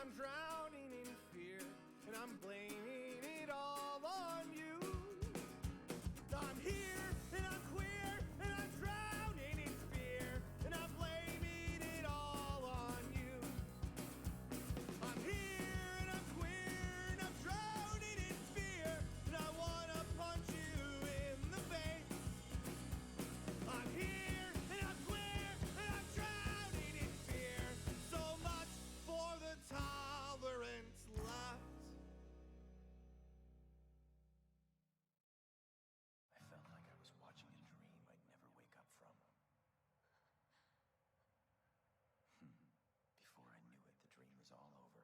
I'm drowning in fear, and I'm blaming it all on you. I'm here, and I'm queer, and I'm drowning in fear, and I'm blaming it all on you. I'm here, and I'm queer, and I'm drowning in fear, and I wanna punch you in the face. I'm here, and I'm queer, and I'm drowning in fear. So much for the tolerance left. I felt like I was watching a dream I'd never wake up from. Before I knew it, the dream was all over.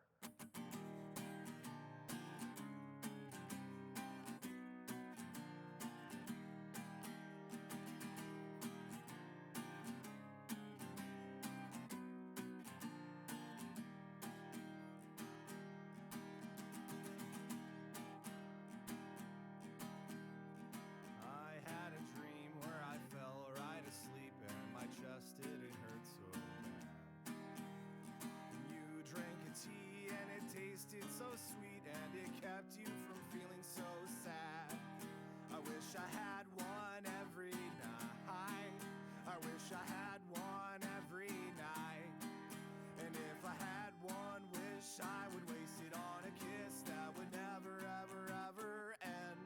I had a dream where I fell right asleep and my chest didn't hurt so bad. You drank a tea and it tasted so sweet and it kept you from feeling so sad. I wish I had one every night. I wish I had one every night. And if I had one wish, I would waste it on a kiss that would never, ever, ever end.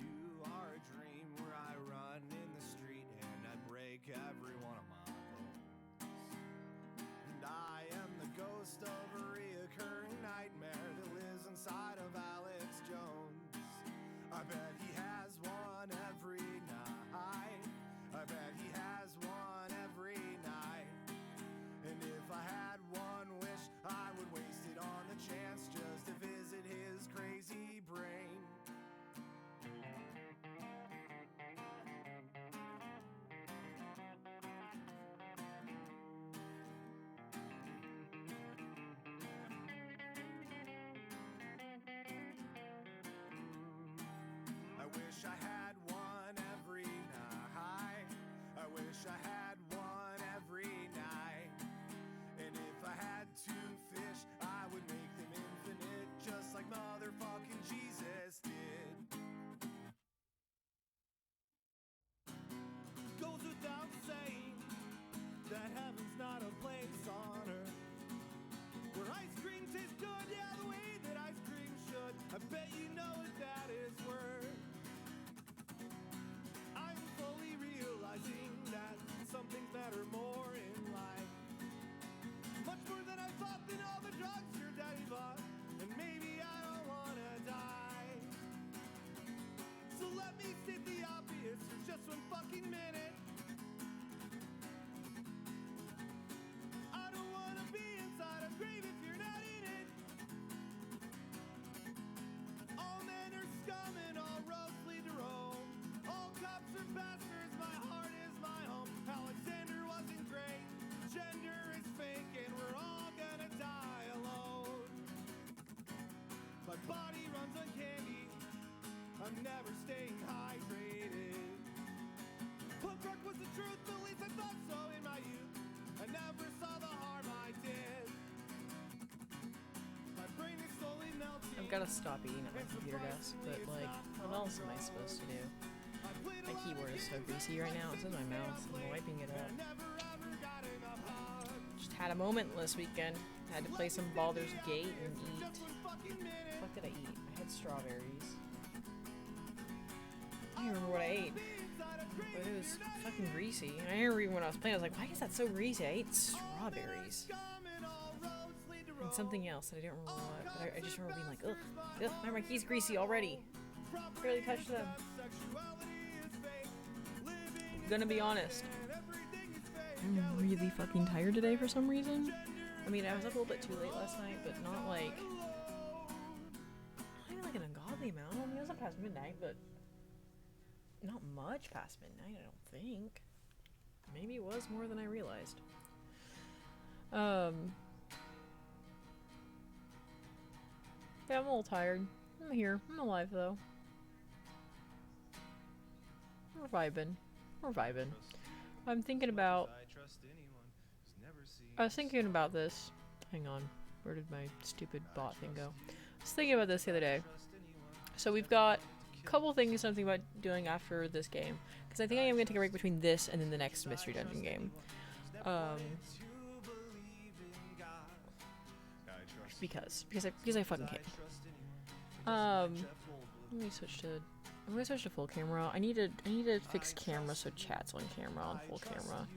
You are a dream where I run in the street and I break every one of my bones. And I am the ghost of a reoccurring nightmare that lives inside of Alex Jones. I bet he has one every night. I bet he has one every night. And if I had one wish, I would waste it on the chance just to visit his crazy brain. I wish I had one every night. I wish I had one every night. And if I had two fish, I would make them infinite, just like motherfucking Jesus did. Goes without saying that heaven's not a place on earth where ice cream tastes good, yeah, the way that ice cream should. I bet you know what that is worth. I'm fully realizing that some things matter more in life, much more than I thought, than all the drugs your daddy bought. And maybe I don't wanna die, so let me state the obvious for just one fucking minute. I don't wanna be inside a grave if you're not in it. All men are scum and all roads lead to Rome. All cops are bastards, my heart is my home. Alexander wasn't great, gender is fake, and we're all gonna die alone. My body runs on candy, I'm never staying hydrated. Punk rock was the truth, at least I thought so in my youth. I never saw the harm I did. My brain is slowly melting. I've gotta stop eating at my computer desk, but like, what else am I supposed to do? My keyboard is so greasy right now, it's in my mouth, I'm wiping it up. Just had a moment this weekend. Had to play some Baldur's Gate and eat. What did I eat? I had strawberries. I don't remember what I ate, but it was fucking greasy. And I remember even when I was playing, I was like, why is that so greasy? I ate strawberries. And something else that I don't remember what, but I just remember being like, ugh, now my key's greasy already. Barely touched them. I'm gonna be honest. I'm really fucking tired today for some reason. I mean, I was up a little bit too late last night, but not like... Not even like an ungodly amount. I mean, it was up past midnight, but... not much past midnight, I don't think. Maybe it was more than I realized. Yeah, I'm a little tired. I'm here. I'm alive, though. We're vibing. We're vibing. I'm thinking about... I was thinking about this. Hang on. Where did my stupid bot thing go? I was thinking about this the other day. So we've got a couple things I'm thinking about doing after this game. Because I think I am going to take a break between this and then the next Mystery Dungeon game. Because I fucking can. Let me switch to... I'm gonna switch to full camera. I need to fix camera so chat's on camera on full camera.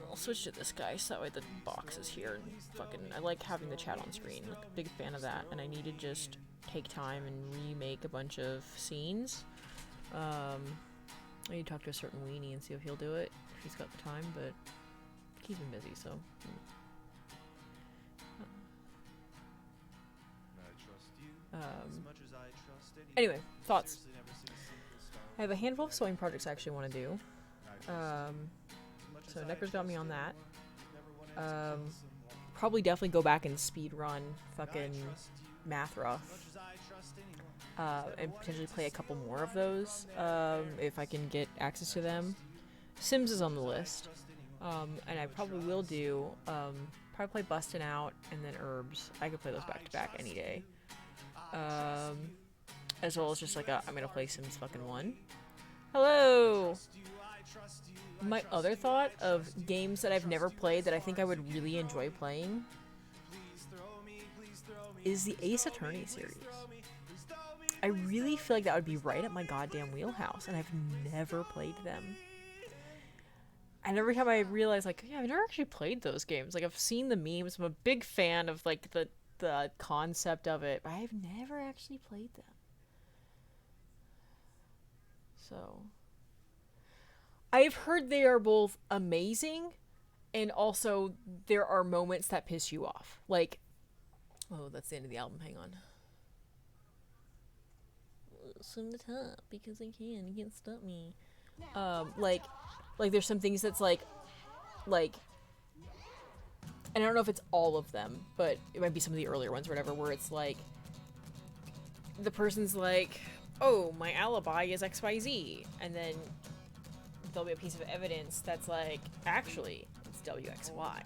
I'll switch to this guy so that way the box is here. And fucking, I like having the chat on screen. Like, big fan of that. And I need to just take time and remake a bunch of scenes. I need to talk to a certain weenie and see if he'll do it if he's got the time, but he's been busy, so. Anyway, thoughts. I have a handful of sewing projects I actually want to do. So Necker's got me on that. Probably definitely go back and speed run fucking Math Rough. And potentially play a couple more of those, if I can get access to them. Sims is on the list. And I probably will do, probably play Bustin' Out and then Herbs. I could play those back to back any day. As well as just like I'm gonna play Sims fucking 1. Hello! My other thought of games that I've never played that I think I would really enjoy playing is the Ace Attorney series. I really feel like that would be right up my goddamn wheelhouse, and I've never played them. And every time I realize, like, yeah, I've never actually played those games. Like, I've seen the memes. I'm a big fan of, like, the concept of it, but I've never actually played them. So, I've heard they are both amazing, and also there are moments that piss you off. Like, oh, that's the end of the album. Hang on. From the top, because I can. You can't stop me. Like there's some things that's like, and I don't know if it's all of them, but it might be some of the earlier ones or whatever, where it's like, the person's like, oh, my alibi is XYZ, and then there'll be a piece of evidence that's like, actually, it's WXY.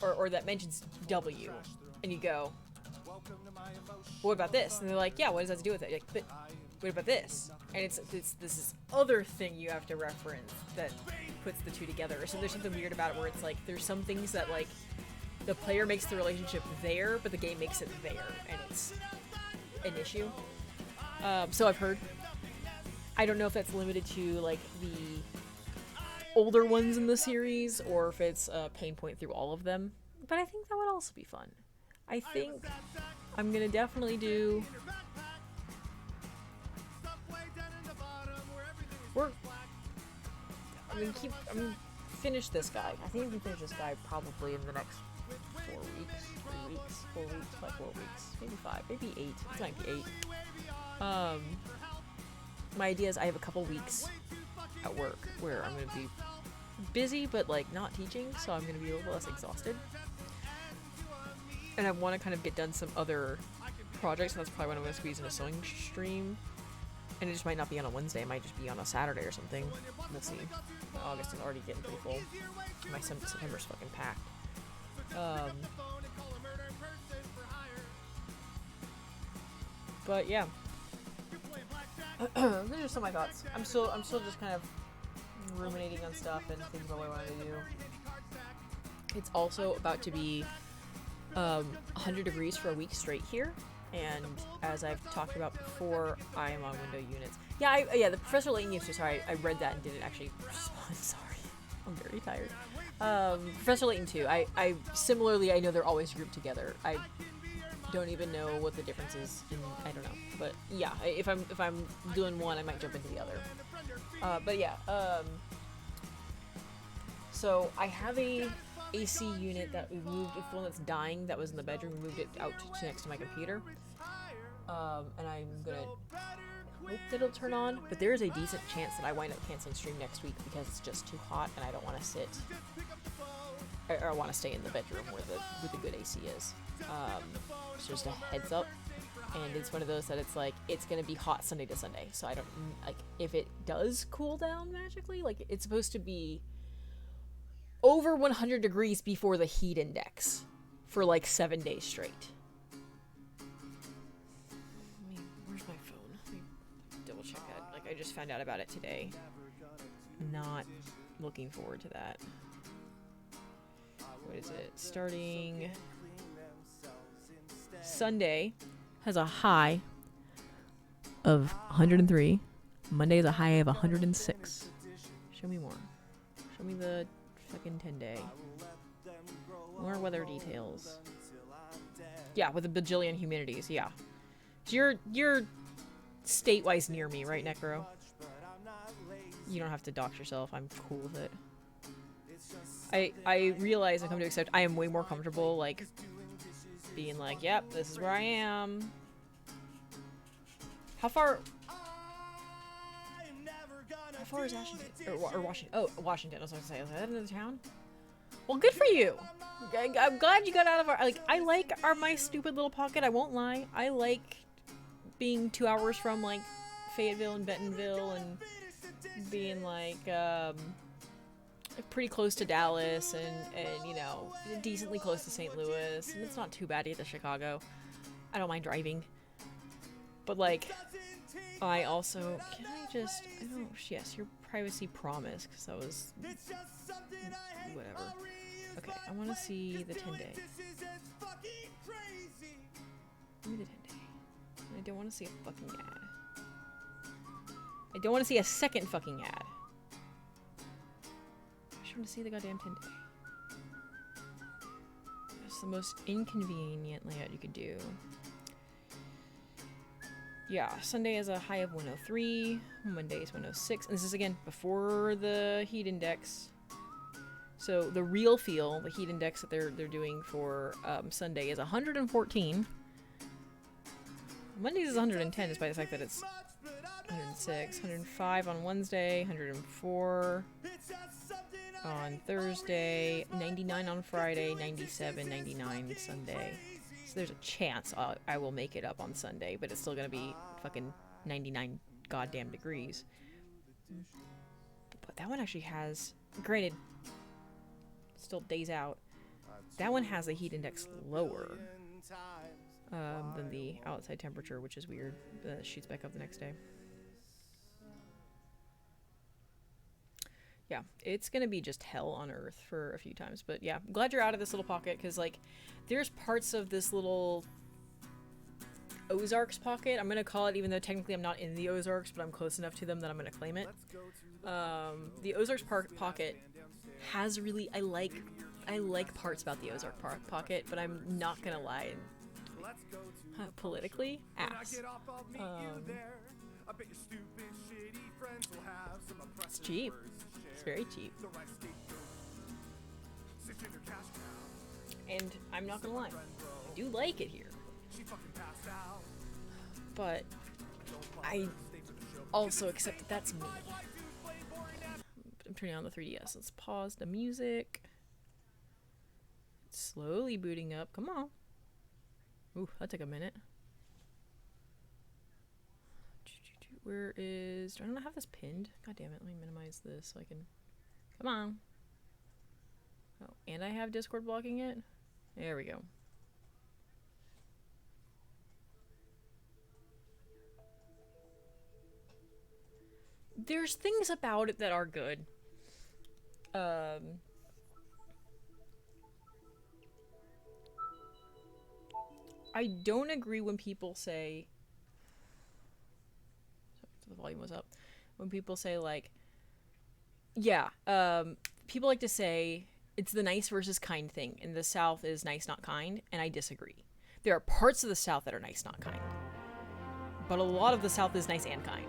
Or that mentions W, and you go, what about this? And they're like, yeah, what does that have to do with it? You're like, but what about this? And it's this other thing you have to reference that puts the two together. So there's something weird about it where it's like, there's some things that like, the player makes the relationship there, but the game makes it there, and it's an issue. So I've heard. I don't know if that's limited to like the older ones in the series, or if it's a pain point through all of them. But I think that would also be fun. I think I'm gonna definitely do. I'm gonna finish this guy. I think I can finish this guy probably in the next 4 weeks, 3 weeks, 4 weeks, like 4 weeks, maybe 5, maybe 8. It might be 8. My idea is I have a couple weeks at work where I'm gonna be busy, but like not teaching, so I'm gonna be a little less exhausted. And I want to kind of get done some other projects, and that's probably when I'm gonna squeeze in a sewing stream. And it just might not be on a Wednesday, it might just be on a Saturday or something. We'll see. August is already getting pretty full. My September's fucking packed. But yeah. Those are just some of my thoughts. I'm still just kind of ruminating on stuff and thinking about what I want to do. It's also about to be 100 degrees for a week straight here. And as I've talked about before, I am on window units. Yeah, the Professor Layton used to. Sorry, I read that and didn't actually respond. Sorry, I'm very tired. Professor Layton too. I similarly, I know they're always grouped together. I don't even know what the difference is. I don't know, but yeah, if I'm doing one, I might jump into the other. But yeah, so I have a AC unit that we moved. It's the one that's dying that was in the bedroom. We moved it out to next to my computer. and I'm gonna hope that it'll turn on, but there is a decent chance that I wind up canceling stream next week because it's just too hot and I don't want to sit, or I want to stay in the bedroom where the good AC is. So just a heads up, and it's one of those that it's like, it's gonna be hot Sunday to Sunday, so I don't, like, if it does cool down magically, like, it's supposed to be over 100 degrees before the heat index for like 7 days straight. Where's my phone? Let me double check that. Like, I just found out about it today. Not looking forward to that. What is it? Starting Sunday has a high of 103. Monday is a high of 106. Show me more. Show me the fucking 10-day. More weather details. Yeah, with a bajillion humidities, yeah. So you're state-wise near me, right, Necro? You don't have to dox yourself. I'm cool with it. I realize and come to accept I am way more comfortable, like, being like, yep, this is where I am. How far is Washington? Or Washington? Oh, Washington. I was going to say, is that another town? Well, good for you. I'm glad you got out of our, like, I like my stupid little pocket. I won't lie. I like being 2 hours from, like, Fayetteville and Bentonville and being, like, pretty close to Dallas and, you know, decently close to St. Louis. And it's not too bad to get to Chicago. I don't mind driving. But, like, I also, can I just, I don't, yes, your privacy promise, because that was, whatever. Okay, I want to see the 10-day. Give me the 10-day. I don't want to see a fucking ad. I don't want to see a second fucking ad. I just want to see the goddamn 10-day. That's the most inconvenient layout you could do. Yeah, Sunday is a high of 103, Monday is 106, and this is, again, before the heat index. So the real feel, the heat index that they're doing for Sunday is 114. Monday's is 110, despite the fact that it's 106. 105 on Wednesday, 104 on Thursday, 99 on Friday, 97, 99 Sunday. So there's a chance I will make it up on Sunday, but it's still gonna be fucking 99 goddamn degrees. But that one actually has, granted, still days out, that one has a heat index lower than the outside temperature, which is weird. It shoots back up the next day. Yeah, it's gonna be just hell on earth for a few times, but yeah, I'm glad you're out of this little pocket, because, like, there's parts of this little Ozarks pocket, I'm gonna call it, even though technically I'm not in the Ozarks, but I'm close enough to them that I'm gonna claim it. The Ozarks pocket has really, I like parts about the Ozark pocket, but I'm not gonna lie, politically, ass. It's cheap. It's very cheap. And I'm not gonna lie, I do like it here. But I also accept that that's me. I'm turning on the 3DS. Let's pause the music. It's slowly booting up. Come on. Ooh, that took a minute. Where is... Do I not have this pinned? God damn it. Let me minimize this so I can... Come on. Oh, and I have Discord blocking it? There we go. There's things about it that are good. I don't agree when people say... The volume was up. When people say, like... Yeah, people like to say it's the nice versus kind thing, and the South is nice, not kind, and I disagree. There are parts of the South that are nice, not kind. But a lot of the South is nice and kind.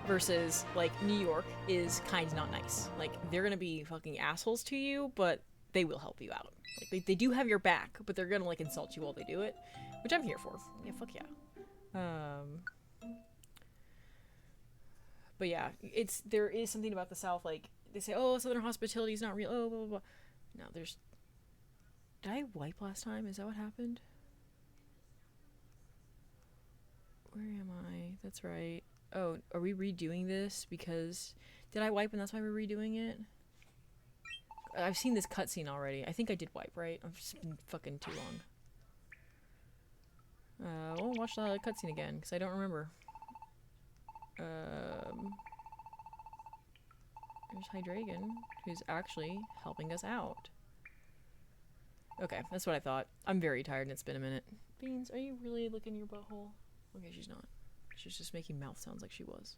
Versus, like, New York is kind, not nice. Like, they're gonna be fucking assholes to you, but they will help you out. Like, they do have your back, but they're gonna, like, insult you while they do it. Which I'm here for. Yeah, fuck yeah. But yeah, there is something about the South, like, they say, oh, Southern hospitality is not real, oh, blah, blah, blah. No, there's... Did I wipe last time? Is that what happened? Where am I? That's right. Oh, are we redoing this? Because... Did I wipe and that's why we're redoing it? I've seen this cutscene already. I think I did wipe, right? I've just been fucking too long. We'll watch the cutscene again, because I don't remember. There's Hydragon, who's actually helping us out. Okay, that's what I thought. I'm very tired and it's been a minute. Beans, are you really licking your butthole? Okay, she's not. She's just making mouth sounds like she was.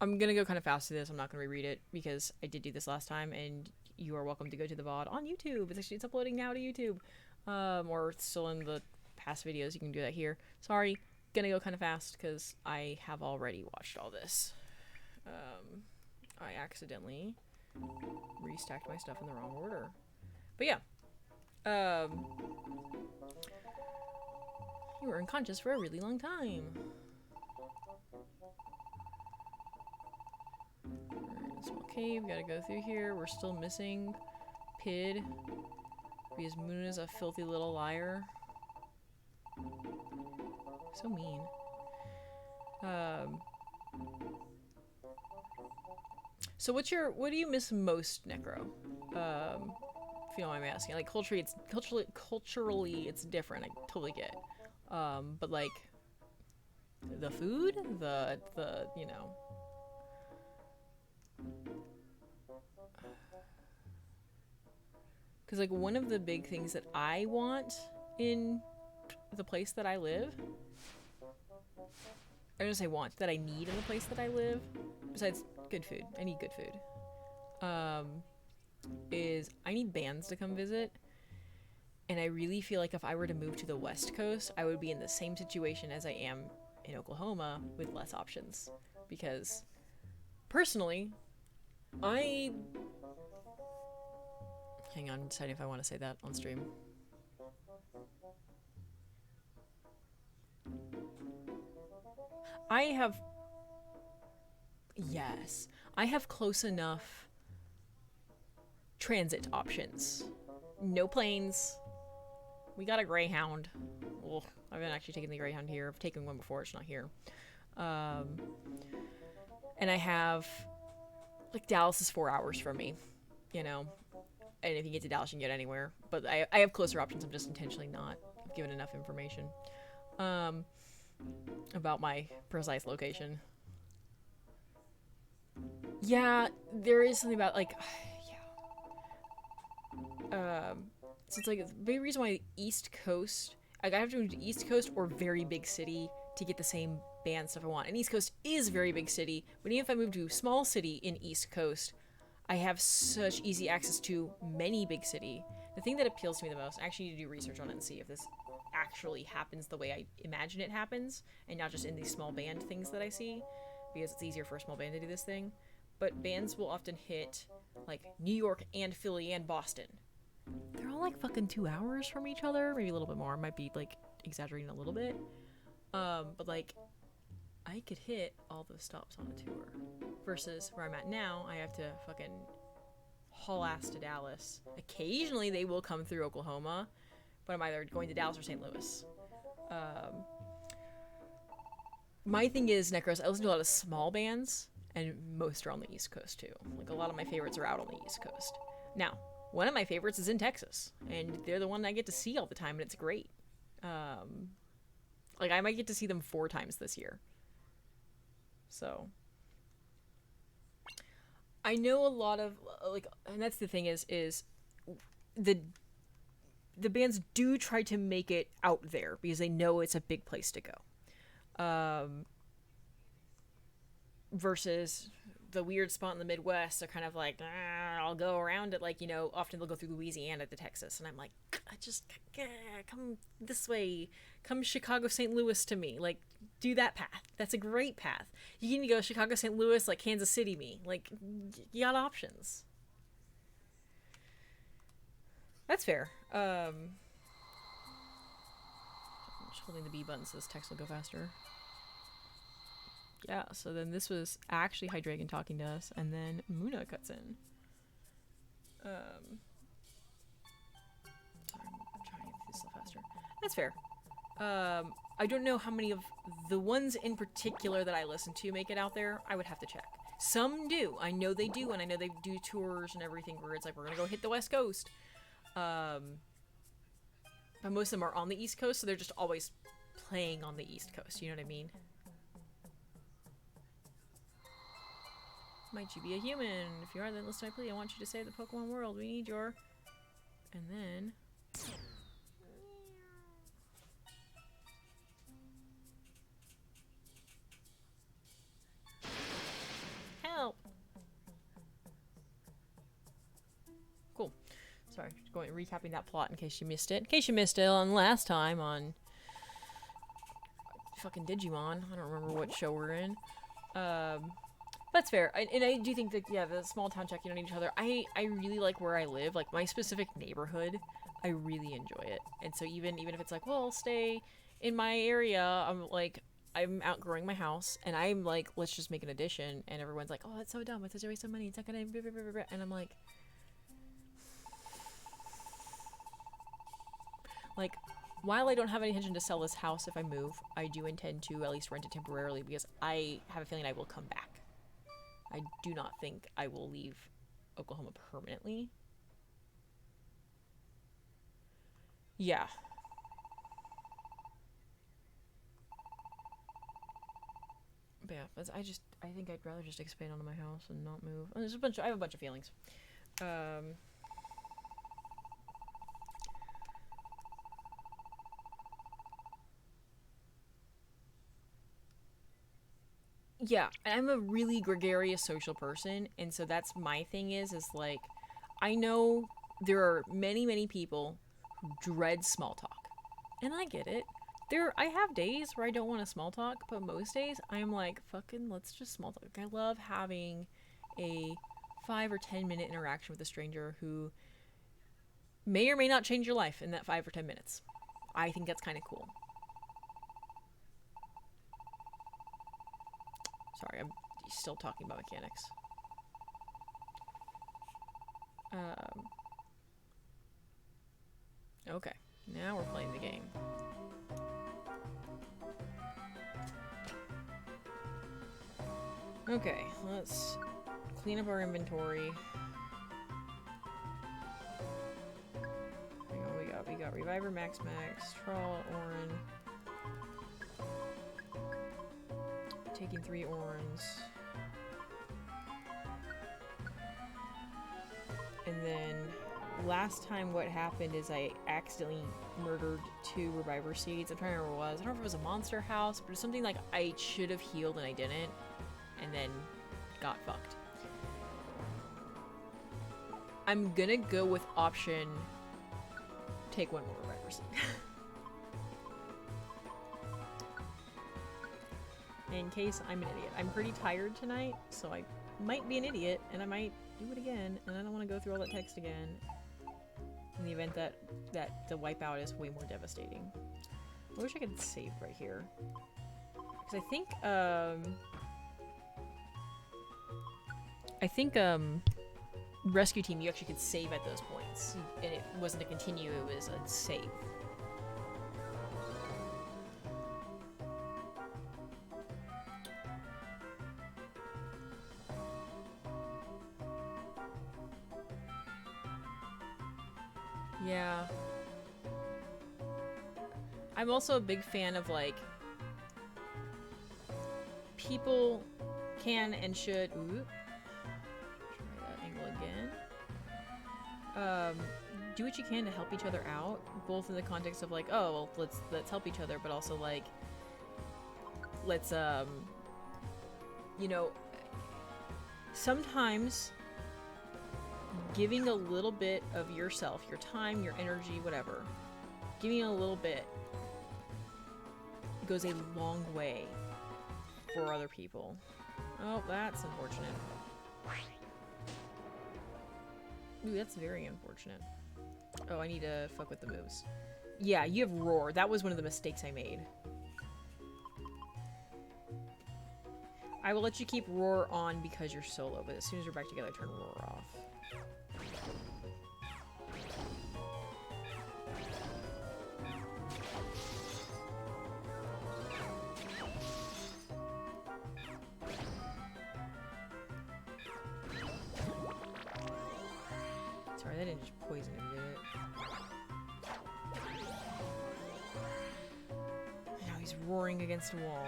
I'm gonna go kind of fast to this. I'm not gonna reread it because I did do this last time, and you are welcome to go to the VOD on YouTube. It's uploading now to YouTube, or it's still in the past videos. You can do that here. Sorry, gonna go kind of fast because I have already watched all this. I accidentally restacked my stuff in the wrong order, but yeah. You were unconscious for a really long time. Small cave, gotta go through here. We're still missing Pid because Moon is a filthy little liar. So mean. So what do you miss most, Necro? If you don't mind me asking. Like culturally it's different. I totally get. But like the food, the you know. Because, like, one of the big things that I want in the place that I live... I don't say want, that I need in the place that I live, besides good food. I need good food. Is I need bands to come visit. And I really feel like if I were to move to the West Coast, I would be in the same situation as I am in Oklahoma with less options. Because, personally... Hang on, I'm deciding if I want to say that on stream. I have close enough transit options. No planes. We got a Greyhound. Ugh, I haven't actually taken the Greyhound here. I've taken one before, it's not here. And I have... Like, Dallas is 4 hours from me, you know? And if you get to Dallas, you can get anywhere. But I have closer options. I'm just intentionally not given enough information about my precise location. Yeah, there is something about, like... yeah. So it's like, the big reason why the East Coast... Like, I have to move to East Coast or very big city to get the same band stuff I want. And East Coast is very big city, but even if I move to a small city in East Coast, I have such easy access to many big city. The thing that appeals to me the most, I actually need to do research on it and see if this actually happens the way I imagine it happens, and not just in these small band things that I see, because it's easier for a small band to do this thing. But bands will often hit, like, New York and Philly and Boston. They're all, like, fucking 2 hours from each other, maybe a little bit more. Might be, like, exaggerating a little bit. But, like, I could hit all those stops on a tour. Versus where I'm at now, I have to fucking haul ass to Dallas. Occasionally they will come through Oklahoma, but I'm either going to Dallas or St. Louis. My thing is, Necros, I listen to a lot of small bands, and most are on the East Coast too. Like, a lot of my favorites are out on the East Coast. Now, one of my favorites is in Texas, and they're the one I get to see all the time, and it's great. Like, I might get to see them 4 times this year. So, I know a lot of, like, and that's the thing is the bands do try to make it out there because they know it's a big place to go. Versus the weird spot in the Midwest, they're kind of like, I'll go around it, like, you know, often they'll go through Louisiana to Texas, and I'm like, come this way, come Chicago, St. Louis to me, like, do that path. That's a great path. You can go Chicago, St. Louis, like Kansas City me, like, you got options. That's fair. I'm just holding the B button so this text will go faster. Yeah, so then this was actually Hydreigon talking to us, and then Muna cuts in. Sorry, I'm trying to get this a little faster. That's fair. I don't know how many of the ones in particular that I listen to make it out there. I would have to check. Some do. I know they do, and I know they do tours and everything where it's like, we're gonna go hit the West Coast. But most of them are on the East Coast, so they're just always playing on the East Coast. You know what I mean? Might you be a human? If you are, then listen to my plea. I want you to save the Pokemon world. We need your... And then... Help! Cool. Sorry, just recapping that plot in case you missed it. In case you missed it on last time on... fucking Digimon. I don't remember what show we're in. That's fair. And I do think that, yeah, the small town checking on each other, I really like where I live. Like, my specific neighborhood, I really enjoy it. And so even if it's like, well, I'll stay in my area, I'm outgrowing my house, and I'm like, let's just make an addition. And everyone's like, oh, that's so dumb. It's such a waste of money. It's not gonna... And I'm like... While I don't have any intention to sell this house if I move, I do intend to at least rent it temporarily because I have a feeling I will come back. I do not think I will leave Oklahoma permanently. Yeah. But yeah, I think I'd rather just expand onto my house and not move. I have a bunch of feelings. Yeah, I'm a really gregarious social person, and so that's my thing is like, I know there are many, many people who dread small talk, and I get it. I have days where I don't want to small talk, but most days I'm like, fucking, let's just small talk. I love having a 5 or 10 minute interaction with a stranger who may or may not change your life in that 5 or 10 minutes. I think that's kind of cool. Sorry, I'm still talking about mechanics. Okay, now we're playing the game. Okay, let's clean up our inventory. Hang on, we got Reviver, Max, Trawl, Orin. Taking 3 Orns. And then last time what happened is I accidentally murdered 2 Reviver Seeds. I'm trying to remember what it was. I don't know if it was a monster house, but it's something like I should have healed and I didn't. And then got fucked. I'm gonna go with option take 1 more Reviver Seed. In case I'm an idiot. I'm pretty tired tonight, so I might be an idiot, and I might do it again, and I don't want to go through all that text again in the event that the wipeout is way more devastating. I wish I could save right here. Because I think Rescue Team, you actually could save at those points, and it wasn't a continue, it was a save. Yeah. I'm also a big fan of, like, people can and should... Ooh. Try that angle again. Do what you can to help each other out, both in the context of, like, oh, well, let's help each other, but also, like, let's, you know, sometimes giving a little bit of yourself, your time, your energy, whatever, giving a little bit goes a long way for other people. Oh, that's unfortunate. Ooh, that's very unfortunate. Oh, I need to fuck with the moves. Yeah, you have roar. That was one of the mistakes I made. I will let you keep roar on because you're solo, but as soon as we're back together, turn roar off. Sorry, that didn't just poison him, did it? Now he's roaring against a wall.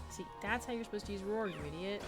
See, that's how you're supposed to use roar, you idiot.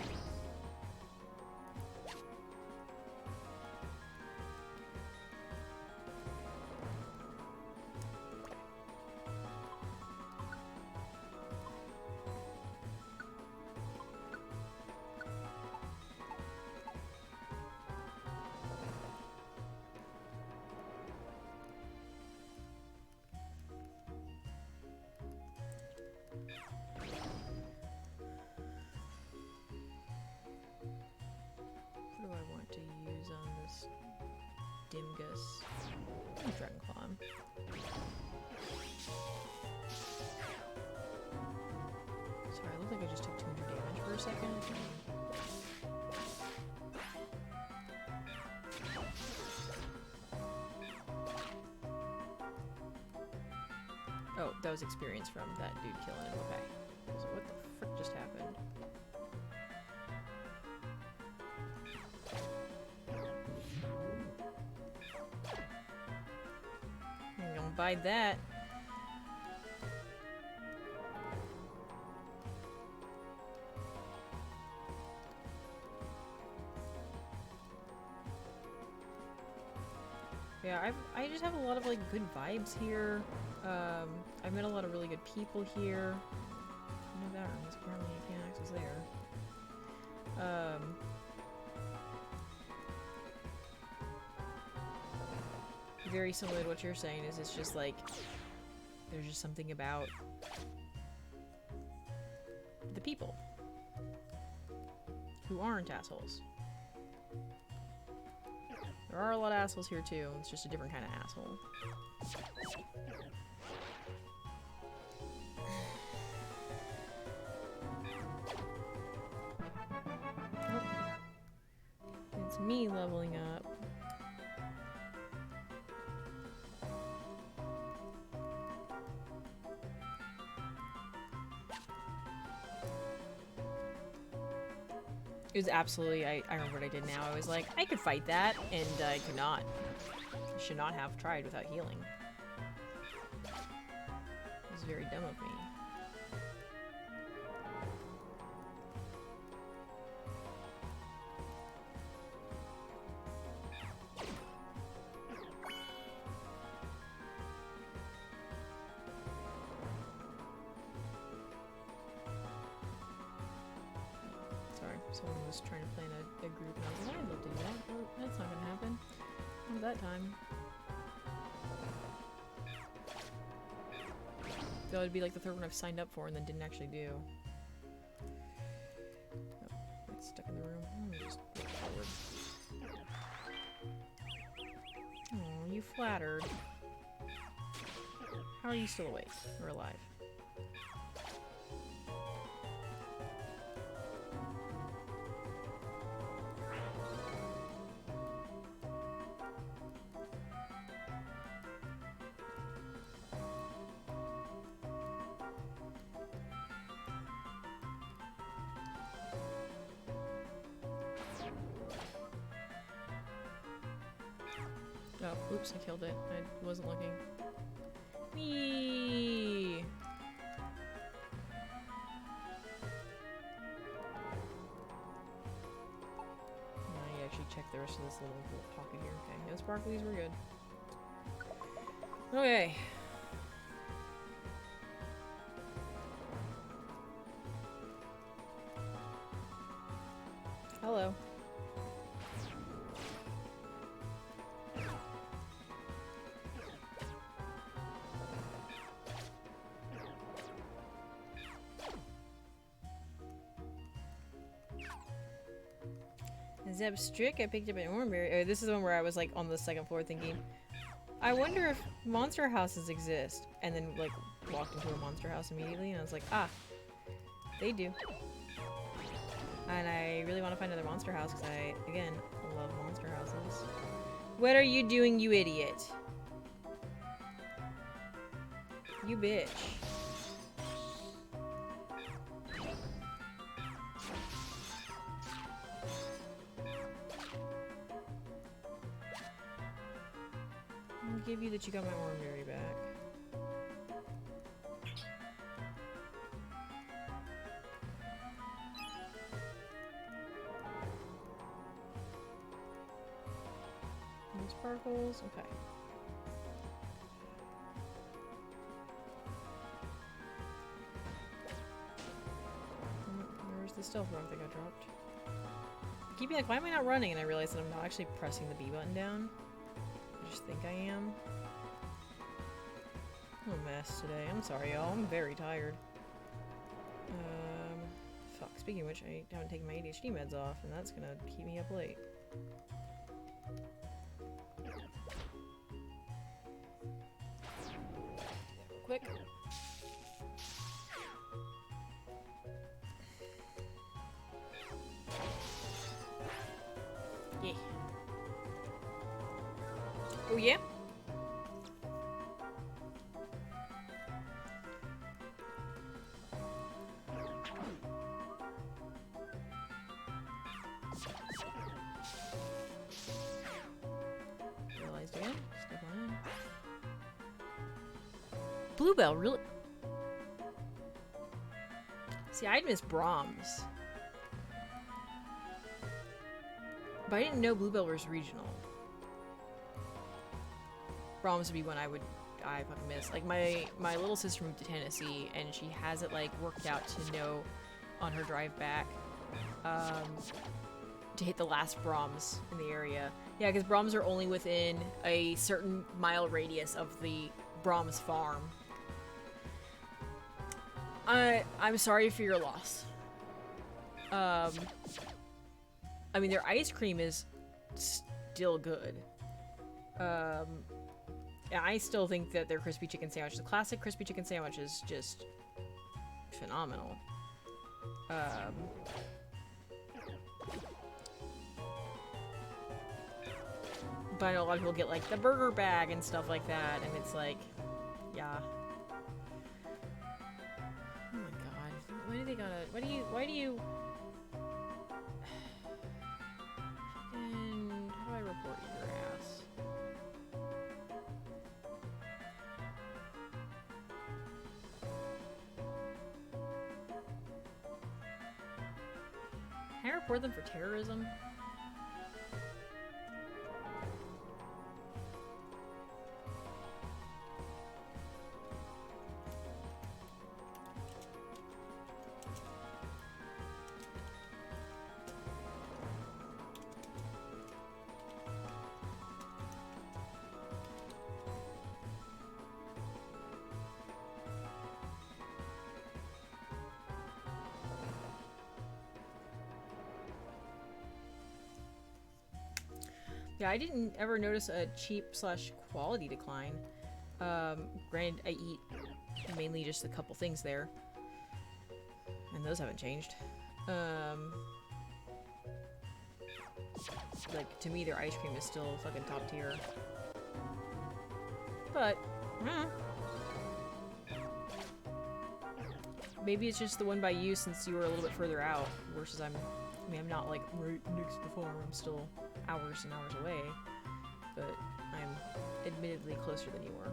What do I want to use on this Dimgus? Dragon Claw him. Sorry, I look like I just took 200 damage for a second. Oh, that was experience from that dude killing him. Okay. So what the frick just happened? I'm gonna bite that. Yeah, I just have a lot of like good vibes here. I've met a lot of really good people here. I know that room, because apparently I can't access there. Very similar to what you're saying, is it's just like there's just something about the people who aren't assholes. There are a lot of assholes here too, it's just a different kind of asshole. Oh. It's me leveling up. It was absolutely, I remember what I did now. I was like, I could fight that, and I could not. I should not have tried without healing. It was very dumb of me. Someone was trying to plan a group and I was like, I'd love to do that, but that's not gonna happen. Not that time. That would be like the third one I've signed up for and then didn't actually do. Oh, it's stuck in the room. Let me just look forward. Oh, you flattered. How are you still awake or alive? Oh, oops, I killed it. I wasn't looking. Whee! I actually checked the rest of this little pocket here. Okay, no sparklies, we're good. Okay. Hello. Zebstrick, I picked up an orangeberry. Oh, this is the one where I was like on the second floor thinking, I wonder if monster houses exist. And then like walked into a monster house immediately and I was like, ah, they do. And I really want to find another monster house because I, again, love monster houses. What are you doing, you idiot? You bitch. I'll give you that you got my orangeberry back. No sparkles, okay. Where's the stealth rock that got dropped? I keep being like, why am I not running? And I realize that I'm not actually pressing the B button down. I just think I am. I'm a mess today. I'm sorry, y'all. I'm very tired. Fuck. Speaking of which, I haven't taken my ADHD meds off, and that's gonna keep me up late. Quick. Yeah. Oh yeah? Realized again. Step on in. Bluebell, really? See, I'd miss Brahms. But I didn't know Bluebell was regional. Brahms would be one I fucking miss. Like, my little sister moved to Tennessee, and she has it, like, worked out to know on her drive back, to hit the last Brahms in the area. Yeah, because Brahms are only within a certain mile radius of the Brahms farm. I'm sorry for your loss. I mean, their ice cream is still good. Yeah, I still think that their crispy chicken sandwich, the classic crispy chicken sandwich, is just phenomenal. But I know a lot of people get like the burger bag and stuff like that, and it's like, yeah. Oh my god. Why do they gotta, why do you and how do I report your ass? Can I report them for terrorism? Yeah, I didn't ever notice a cheap/quality decline. Granted, I eat mainly just a couple things there, and those haven't changed. Like, to me, their ice cream is still fucking top tier. But, maybe it's just the one by you since you were a little bit further out, versus I'm not like right next to the farm. I'm still hours and hours away, but I'm admittedly closer than you were.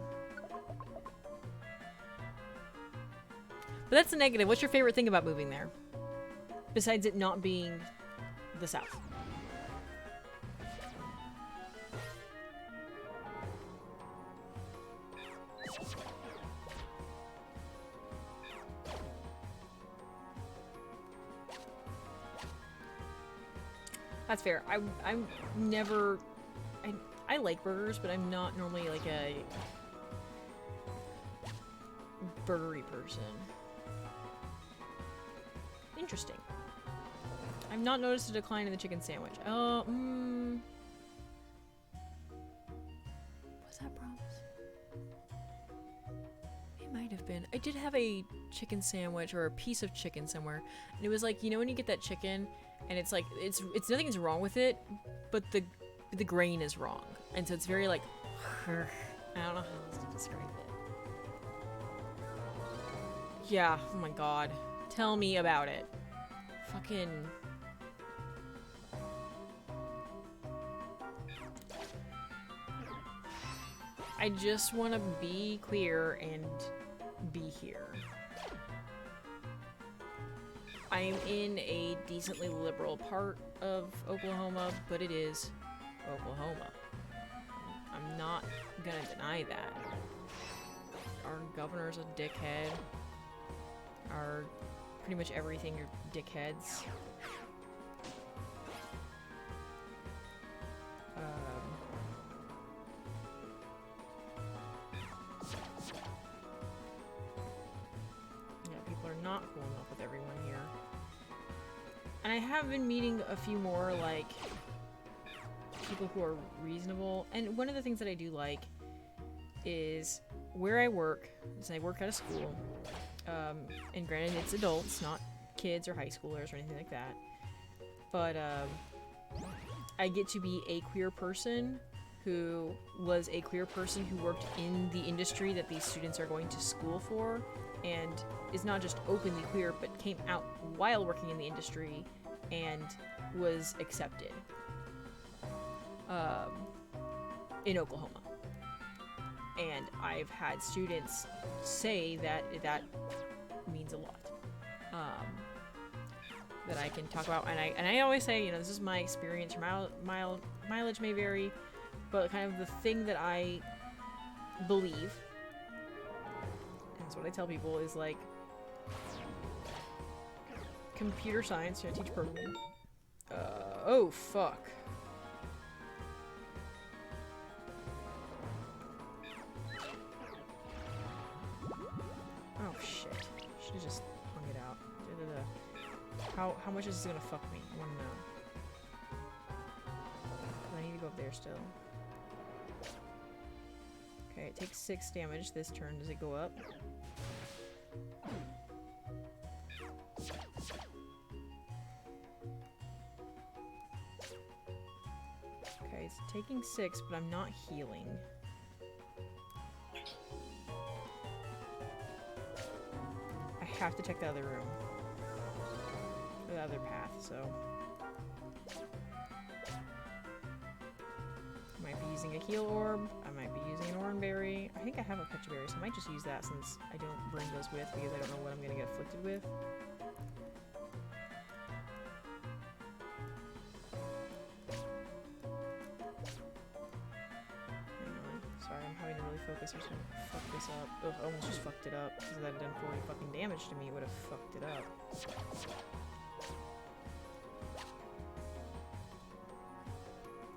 But that's the negative. What's your favorite thing about moving there? Besides it not being the South. That's fair. I'm never... I like burgers, but I'm not normally like a burgery person. Interesting. I've not noticed a decline in the chicken sandwich. Oh, was that Brahms? It might have been. I did have a chicken sandwich or a piece of chicken somewhere, and it was like, you know when you get that chicken and it's like it's nothing's wrong with it, but the grain is wrong, and so it's very like I don't know how else to describe it. Yeah, oh my god. Tell me about it. Fucking I just want to be queer and be here. I'm in a decently liberal part of Oklahoma, but it is Oklahoma. I'm not gonna deny that. Our governor's a dickhead. Pretty much everything are dickheads. Yeah, people are not cool enough with everyone here. And I have been meeting a few more, like, people who are reasonable. And one of the things that I do like is where I work, is I work at a school. And granted, it's adults, not kids or high schoolers or anything like that. But, I get to be a queer person who was a queer person who worked in the industry that these students are going to school for, and is not just openly queer, but came out while working in the industry and was accepted in Oklahoma. And I've had students say that that means a lot. That I can talk about, and I always say, you know, this is my experience. Your mileage may vary, but kind of the thing that I believe, and that's what I tell people, is like computer science. You know, I teach programming. Oh fuck. Oh shit. Should've just hung it out. How much is this gonna fuck me? I wanna know. I need to go up there still. Okay, it takes 6 damage this turn. Does it go up? Okay, it's taking 6, but I'm not healing. I have to check the other room. Or the other path, so. I might be using a heal orb. I might be using an oranberry. I think I have a pecha berry, so I might just use that since I don't bring those with because I don't know what I'm gonna get afflicted with. Hang on. Sorry, I'm having to really focus. I'm just gonna fuck this up. Oh, I almost just fucked it up. Because if that had done 40 fucking damage to me, it would have fucked it up.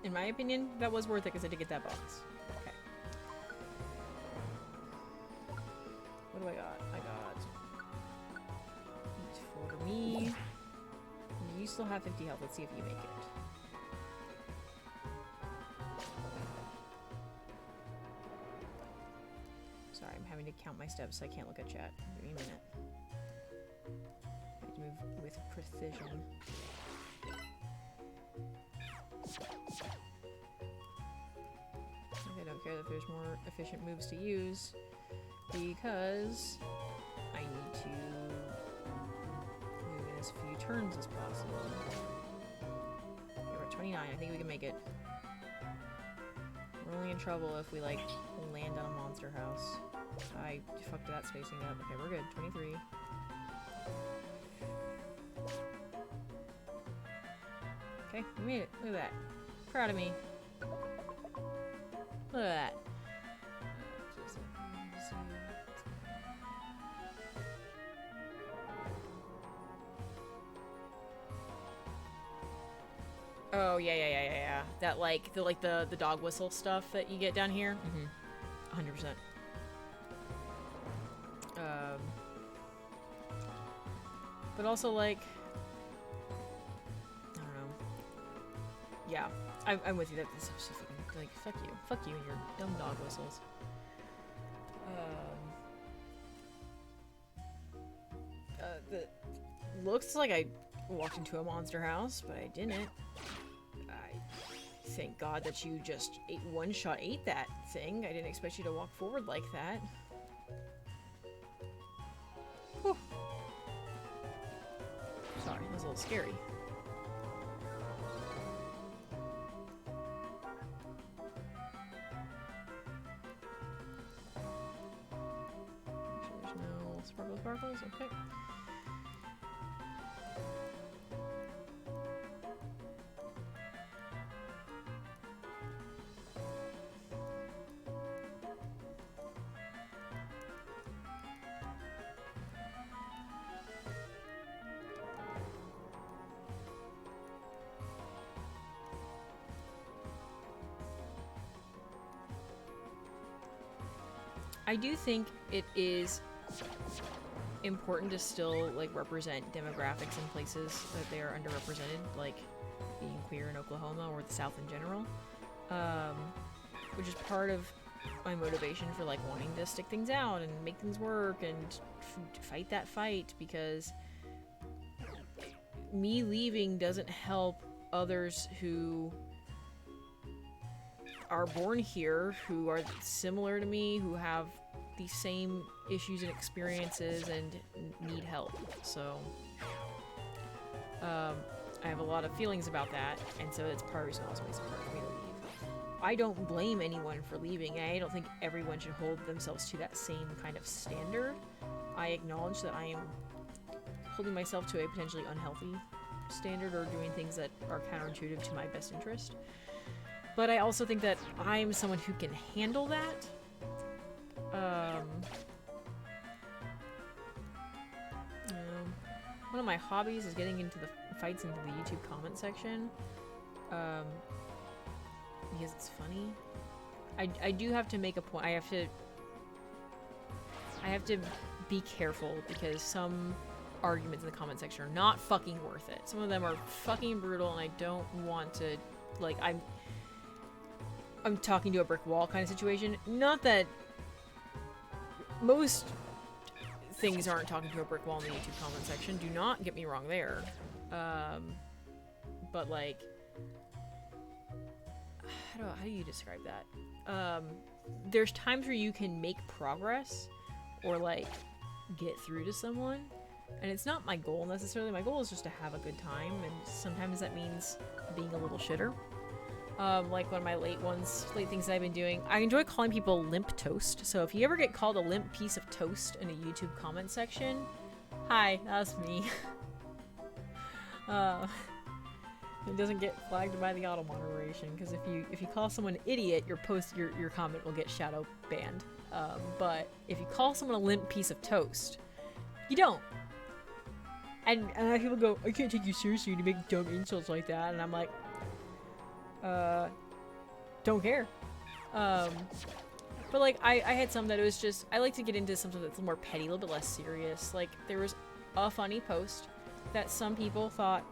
In my opinion, that was worth it because I did get that box. Okay. What do I got? I got... Eat for me. You still have 50 health. Let's see if you make it. Sorry, I'm having to count my steps so I can't look at chat. Give me a minute. I have to move with precision. I don't care that there's more efficient moves to use because I need to move in as few turns as possible. Okay, we're at 29. I think we can make it. We're only in trouble if we like land on a monster house. I fucked that spacing up. Okay, we're good. 23. Okay, we made it. Look at that. Proud of me. Look at that. Oh yeah. That like the dog whistle stuff that you get down here. 100%. But also like yeah, I'm with you. That this is so fucking, like, fuck you and your dumb dog whistles. The looks like I walked into a monster house, but I didn't. I thank God that you just ate that thing. I didn't expect you to walk forward like that. Whew. Sorry, that was a little scary. There's no sparkles, okay. I do think it is important to still, like, represent demographics in places that they are underrepresented, like being queer in Oklahoma or the South in general, which is part of my motivation for, like, wanting to stick things out and make things work and fight that fight, because me leaving doesn't help others who are born here, who are similar to me, who have the same issues and experiences and need help. So I have a lot of feelings about that, and so it's part of the reason also makes it hard for me to leave. I don't blame anyone for leaving. I don't think everyone should hold themselves to that same kind of standard. I acknowledge that I am holding myself to a potentially unhealthy standard or doing things that are counterintuitive to my best interest. But I also think that I'm someone who can handle that. One of my hobbies is getting into the fights into the YouTube comment section. Because it's funny. I do have to make a point. I have to be careful, because some arguments in the comment section are not fucking worth it. Some of them are fucking brutal, and I don't want to, like, I'm talking to a brick wall kind of situation. Not that most things aren't talking to a brick wall in the YouTube comment section. Do not get me wrong there. But, like, how do you describe that? There's times where you can make progress or, like, get through to someone, and it's not my goal necessarily. My goal is just to have a good time, and sometimes that means being a little shitter. Like one of my late things that I've been doing. I enjoy calling people limp toast. So if you ever get called a limp piece of toast in a YouTube comment section, hi, that's me. It doesn't get flagged by the auto moderation, because if you call someone an idiot, your comment will get shadow banned. But if you call someone a limp piece of toast, you don't. And people go, I can't take you seriously to make dumb insults like that, and I'm like, don't care. But, like, I had some that it was just, I like to get into something that's a little more petty, a little bit less serious. Like, there was a funny post that some people thought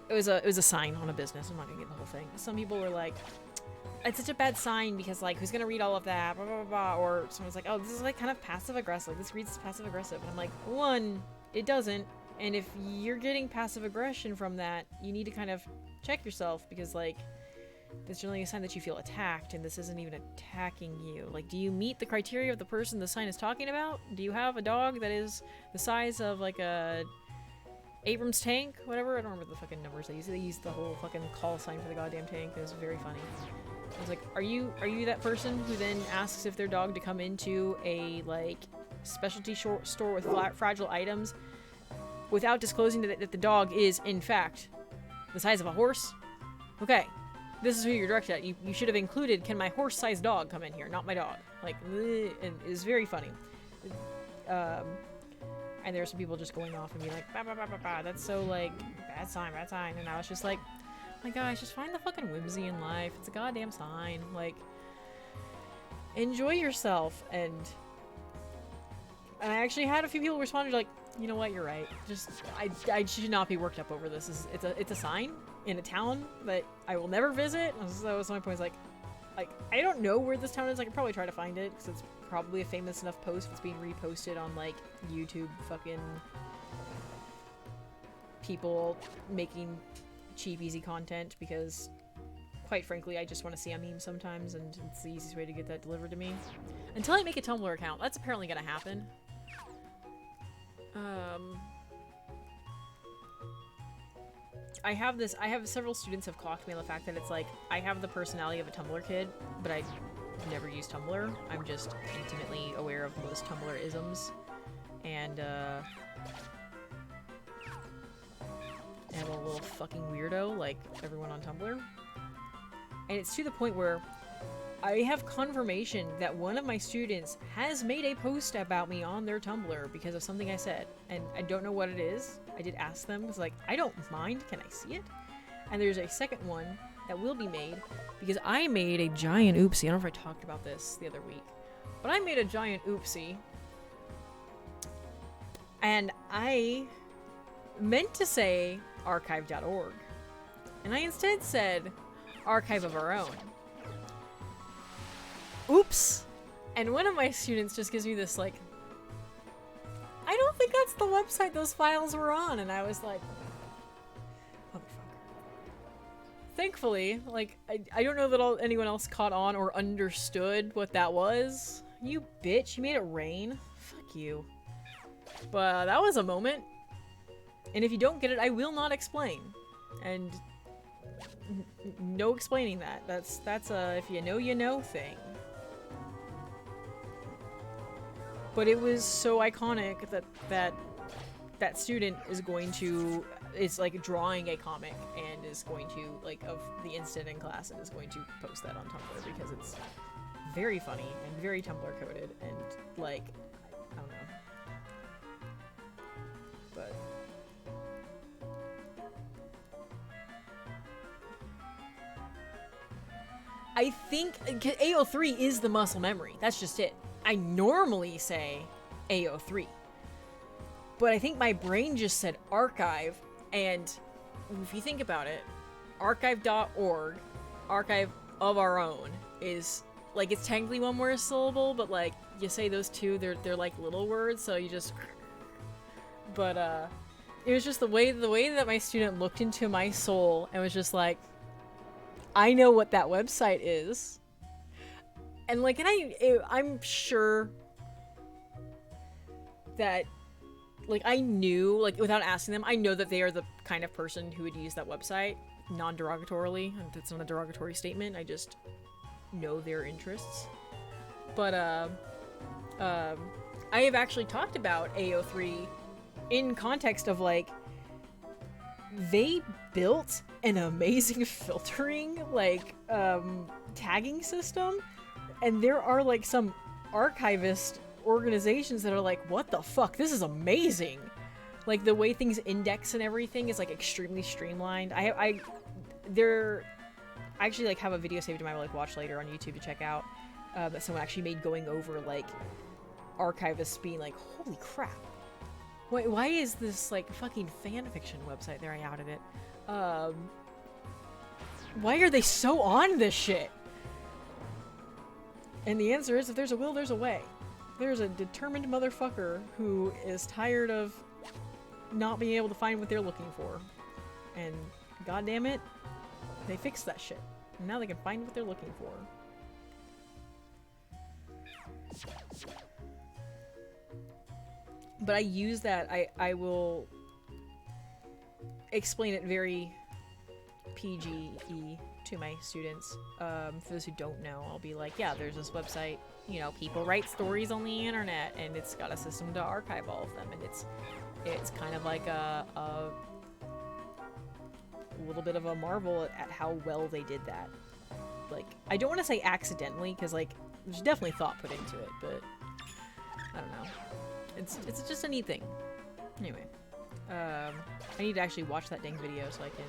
it was a sign on a business. I'm not gonna get the whole thing. Some people were like, it's such a bad sign because, like, who's gonna read all of that, blah blah blah, blah. Or someone's like, oh, this is, like, kind of passive aggressive. Like, this reads passive aggressive. And I'm like, one, it doesn't. And if you're getting passive aggression from that, you need to kind of check yourself, because, like, that's generally a sign that you feel attacked, and this isn't even attacking you. Like, do you meet the criteria of the person the sign is talking about? Do you have a dog that is the size of, like, a Abrams tank? Whatever. I don't remember the fucking numbers they use. They use the whole fucking call sign for the goddamn tank. It was very funny. I was like, are you that person who then asks if their dog to come into a, like, specialty store with fragile items without disclosing that the dog is, in fact, the size of a horse? Okay. This is who you're directed at. You should have included, can my horse-sized dog come in here, not my dog. Like, and it was very funny. And there were some people just going off and being like, bah, bah, bah, bah, bah. That's so, like, bad sign. And I was just like, my gosh, just find the fucking whimsy in life. It's a goddamn sign. Like, enjoy yourself. And I actually had a few people respond like, you know what, you're right. Just, I should not be worked up over this. It's a sign. in a town that I will never visit. So my point is like I don't know where this town is. I could probably try to find it because it's probably a famous enough post that's being reposted on like YouTube fucking people making cheap, easy content because quite frankly, I just want to see a meme sometimes and it's the easiest way to get that delivered to me. Until I make a Tumblr account. That's apparently gonna happen. I have several students have clocked me on the fact that it's like, I have the personality of a Tumblr kid, but I never use Tumblr. I'm just intimately aware of most Tumblr isms. And, I'm a little fucking weirdo, like everyone on Tumblr. And it's to the point where I have confirmation that one of my students has made a post about me on their Tumblr because of something I said. And I don't know what it is. I did ask them, because like, I don't mind, can I see it? And there's a second one that will be made because I made a giant oopsie. I don't know if I talked about this the other week, but I made a giant oopsie. And I meant to say archive.org. And I instead said archive of our own. Oops. And one of my students just gives me this like, I don't think that's the website those files were on. And I was like, motherfucker. Thankfully, like, I don't know that anyone else caught on or understood what that was. You bitch, you made it rain. Fuck you. But that was a moment. And if you don't get it, I will not explain. And no explaining that. That's a if you know thing. But it was so iconic that student is like drawing a comic and is going to like of the instant in class and is going to post that on Tumblr because it's very funny and very Tumblr coded and like I don't know. But I think AO3 is the muscle memory. That's just it. I normally say AO3. But I think my brain just said archive, and if you think about it, archive.org, archive of our own, is, like, it's technically one more syllable, but, like, you say those two, they're like little words, so you just... But, it was just the way that my student looked into my soul and was just like, I know what that website is. And like, I'm sure that, like, I knew, like, without asking them, I know that they are the kind of person who would use that website non-derogatorily. That's not a derogatory statement. I just know their interests. But, I have actually talked about AO3 in context of, like, they built an amazing filtering, like, tagging system. And there are, like, some archivist organizations that are like, what the fuck? This is amazing! Like, the way things index and everything is, like, extremely streamlined. I actually, like, have a video saved in my, like, watch later on YouTube to check out that someone actually made going over, like, archivists being like, holy crap. Why is this, like, fucking fanfiction website there? I outed it. Why are they so on this shit? And the answer is, if there's a will, there's a way. There's a determined motherfucker who is tired of not being able to find what they're looking for. And goddamn it, they fixed that shit. And now they can find what they're looking for. But I use that, I will explain it very PG-y to my students. For those who don't know, I'll be like, yeah, there's this website, you know, people write stories on the internet, and it's got a system to archive all of them, and it's kind of like a little bit of a marvel at how well they did that. Like, I don't want to say accidentally, because, like, there's definitely thought put into it, but I don't know. It's just a neat thing. Anyway, I need to actually watch that dang video so I can,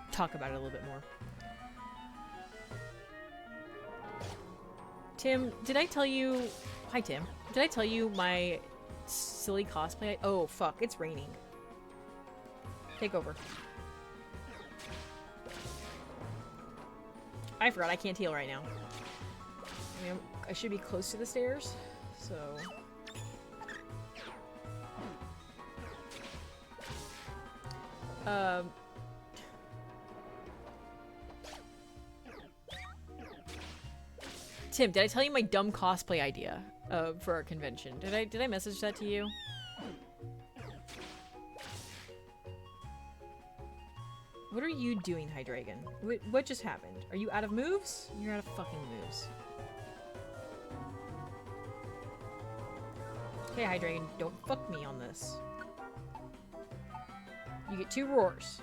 talk about it a little bit more. Tim, did I tell you... Hi, Tim. Did I tell you my silly cosplay. Oh fuck! It's raining. Take over. I forgot I can't heal right now. I mean, I should be close to the stairs, so. Tim, did I tell you my dumb cosplay idea for our convention? Did I message that to you? What are you doing, Hydreigon? What just happened? Are you out of moves? You're out of fucking moves. Okay, Hydreigon, don't fuck me on this. You get 2 roars.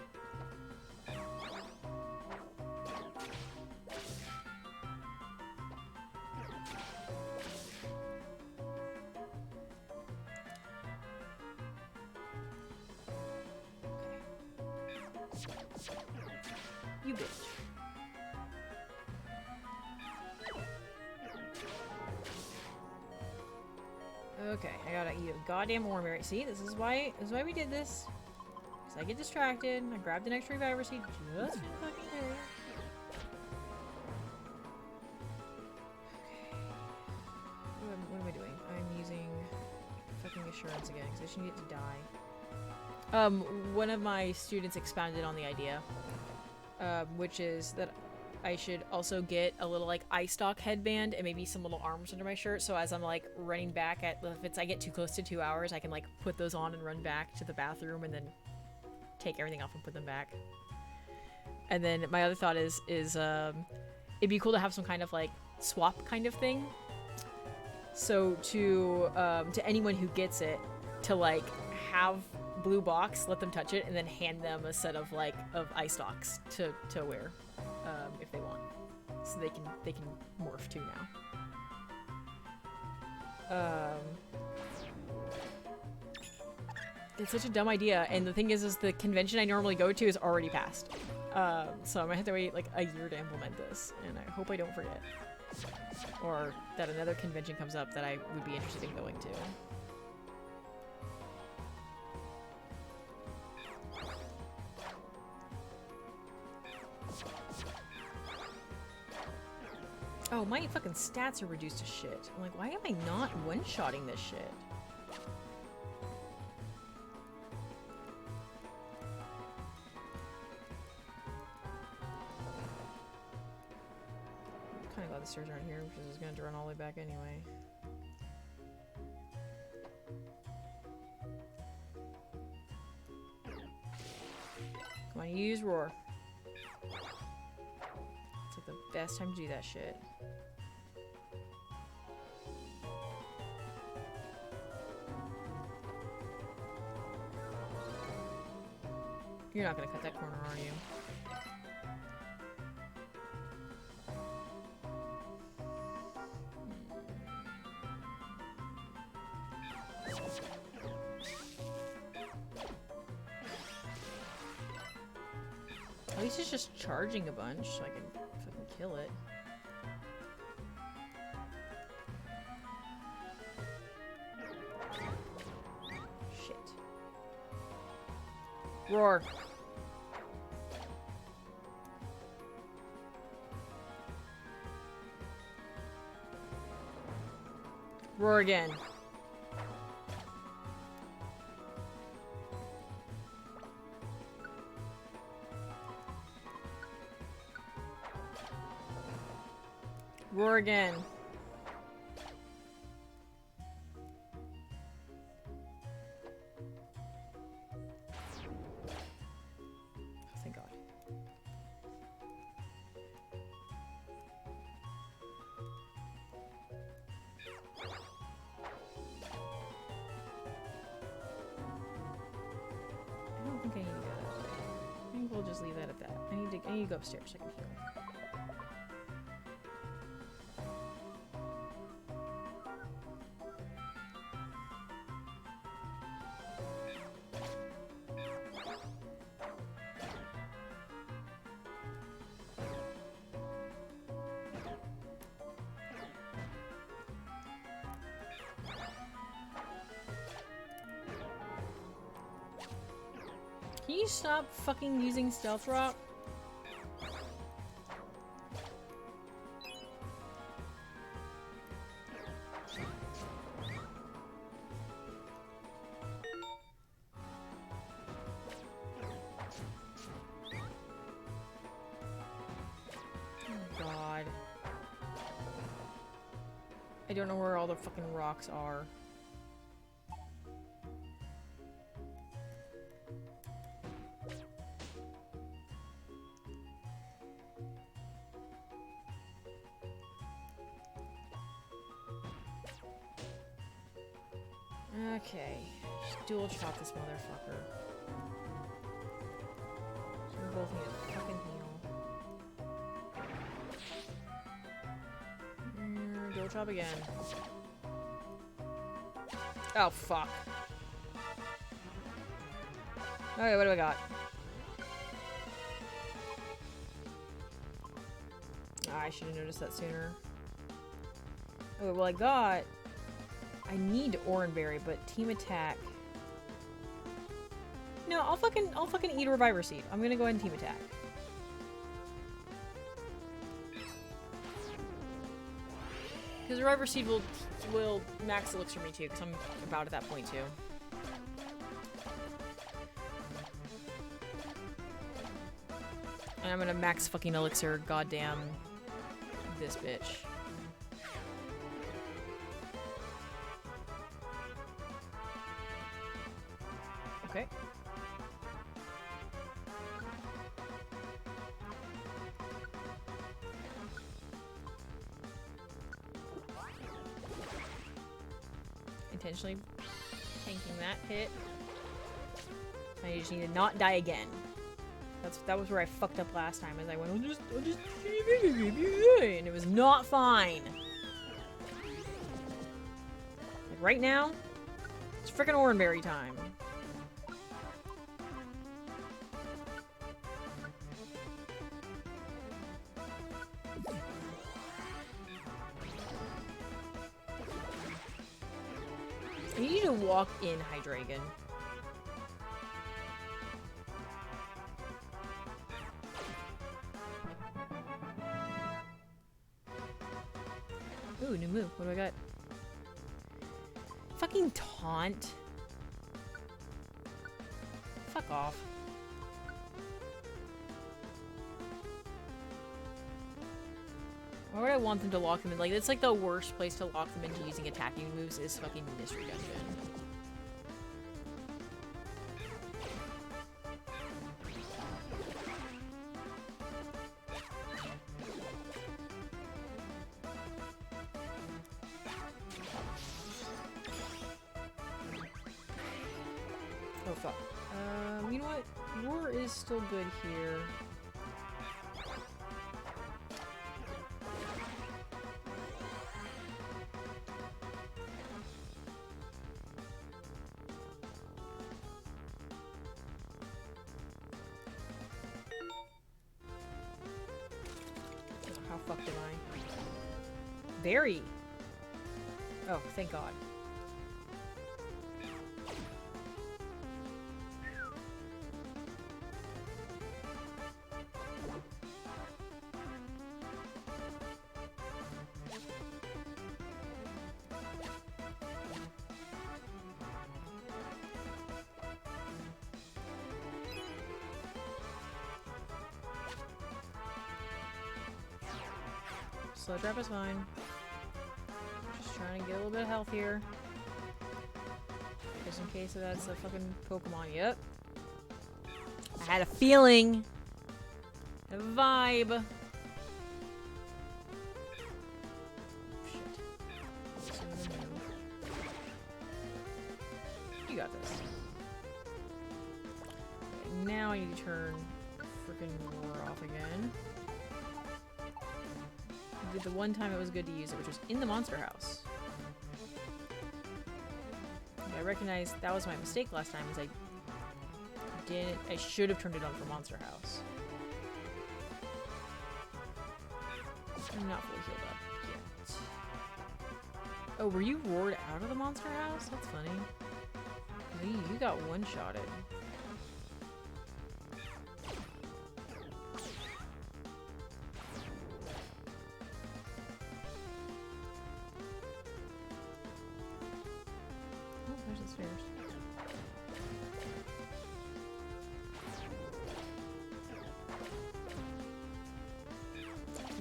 You bitch. Okay, I gotta eat a goddamn worm berry. See, this is why we did this. Cause I get distracted. I grabbed an extra reviver seed just for the fucking berry. Okay. What am I doing? I'm using fucking assurance again because I just need it to die. One of my students expounded on the idea, which is that I should also get a little like eye stalk headband and maybe some little arms under my shirt. So as I'm like running back if I get too close to 2 hours, I can like put those on and run back to the bathroom and then take everything off and put them back. And then my other thought is it'd be cool to have some kind of like swap kind of thing. So to anyone who gets it, to like have blue box, let them touch it, and then hand them a set of like eye stalks to wear if they want, so they can morph too now. It's such a dumb idea, and the thing is the convention I normally go to is already passed, so I'm gonna have to wait like a year to implement this, and I hope I don't forget, or that another convention comes up that I would be interested in going to. Oh, my fucking stats are reduced to shit. I'm like, why am I not one-shotting this shit? I'm kinda glad the stairs aren't here, because I was gonna have to run all the way back anyway. Come on, use roar. It's like the best time to do that shit. You're not gonna cut that corner, are you? At least it's just charging a bunch, so I can fucking kill it. Shit. Roar. Roar again. Roar again. Thank God. I don't think I need to go that way. I think we'll just leave that at that. I need to go upstairs so I can heal. Can you stop fucking using stealth rock? God. I don't know where all the fucking rocks are. Okay. Just dual chop this motherfucker. So we both need a fucking heal. Dual chop again. Oh, fuck. Okay, what do I got? I should have noticed that sooner. Okay, well I need Oranberry, but team attack. No, I'll fucking eat a Reviver Seed. I'm gonna go ahead and team attack. Because Reviver Seed will max elixir me too, because I'm about at that point too. And I'm gonna max fucking elixir goddamn this bitch. Okay. Intentionally tanking that hit. I just need to not die again. That was where I fucked up last time, as I went, I'll just and it was not fine. Like right now, it's frickin' Oranberry time. I need you to walk in, Hydreigon. Ooh, new move. What do I got? Fucking taunt. Fuck off. Why would I want them to lock them in? Like, it's like the worst place to lock them into using attacking moves is fucking Mystery Dungeon. Oh, fuck. You know what? War is still good here. How fucked am I? Very. Oh, thank God. Slow trap is fine. Just trying to get a little bit of health here. Just in case that's a fucking Pokemon. Yep. I had a feeling. A vibe. Shit. You got this. Okay, now I need to turn freaking Roar off again. Did the one time it was good to use it, which was in the monster house. I recognize that was my mistake last time, is I should have turned it on for monster house. I'm not fully healed up yet. Oh, were you roared out of the monster house? That's funny. You got one-shotted.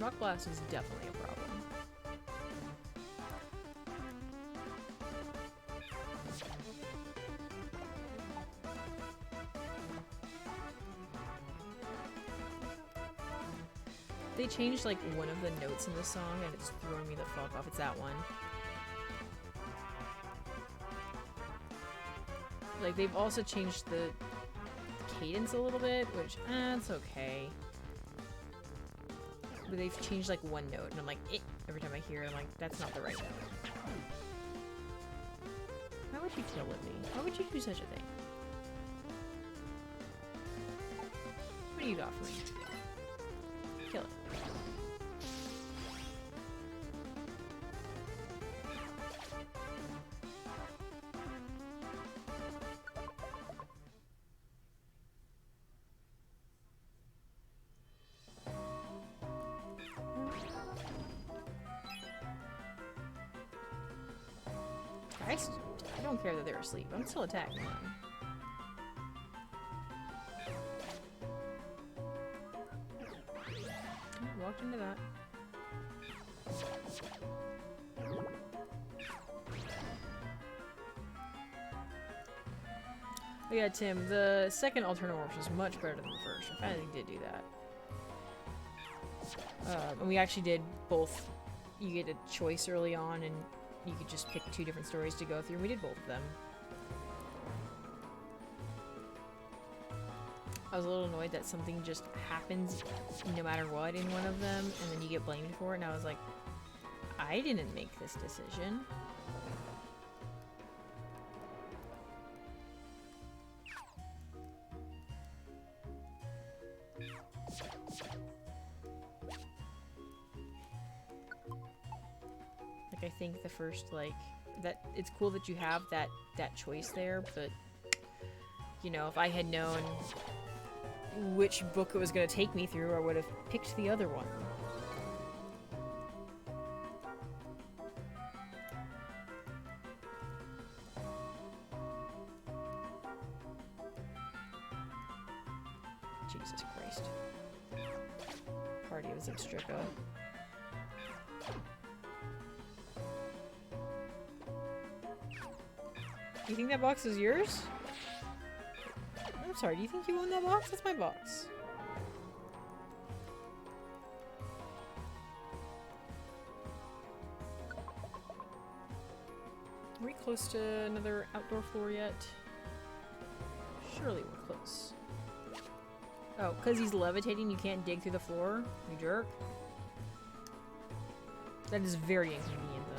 shot glass is definitely a problem. They changed like one of the notes in the song and it's throwing me the fuck off. It's that one. Like they've also changed the cadence a little bit, which it's okay. But they've changed like one note and I'm like, eh, every time I hear it, I'm like, that's not the right note. Why would you kill with me? Why would you do such a thing? What do you got for me? Kill it. I don't care that they're asleep. I'm still attacking them. Walked into that. Oh yeah, Tim, the second alternate morph was much better than the first. I finally did do that. And we actually did both. You get a choice early on, and you could just pick 2 different stories to go through. We did both of them. I was a little annoyed that something just happens no matter what in one of them, and then you get blamed for it, and I was like, I didn't make this decision. Like, I think the first, like, that it's cool that you have that choice there, but, you know, if I had known which book it was going to take me through, I would have picked the other one. Jesus Christ. Party of Zimstricka. Do you think that box is yours? I'm sorry, do you think you own that box? That's my box. Are we close to another outdoor floor yet? Surely we're close. Oh, because he's levitating, you can't dig through the floor? You jerk. That is very inconvenient, though.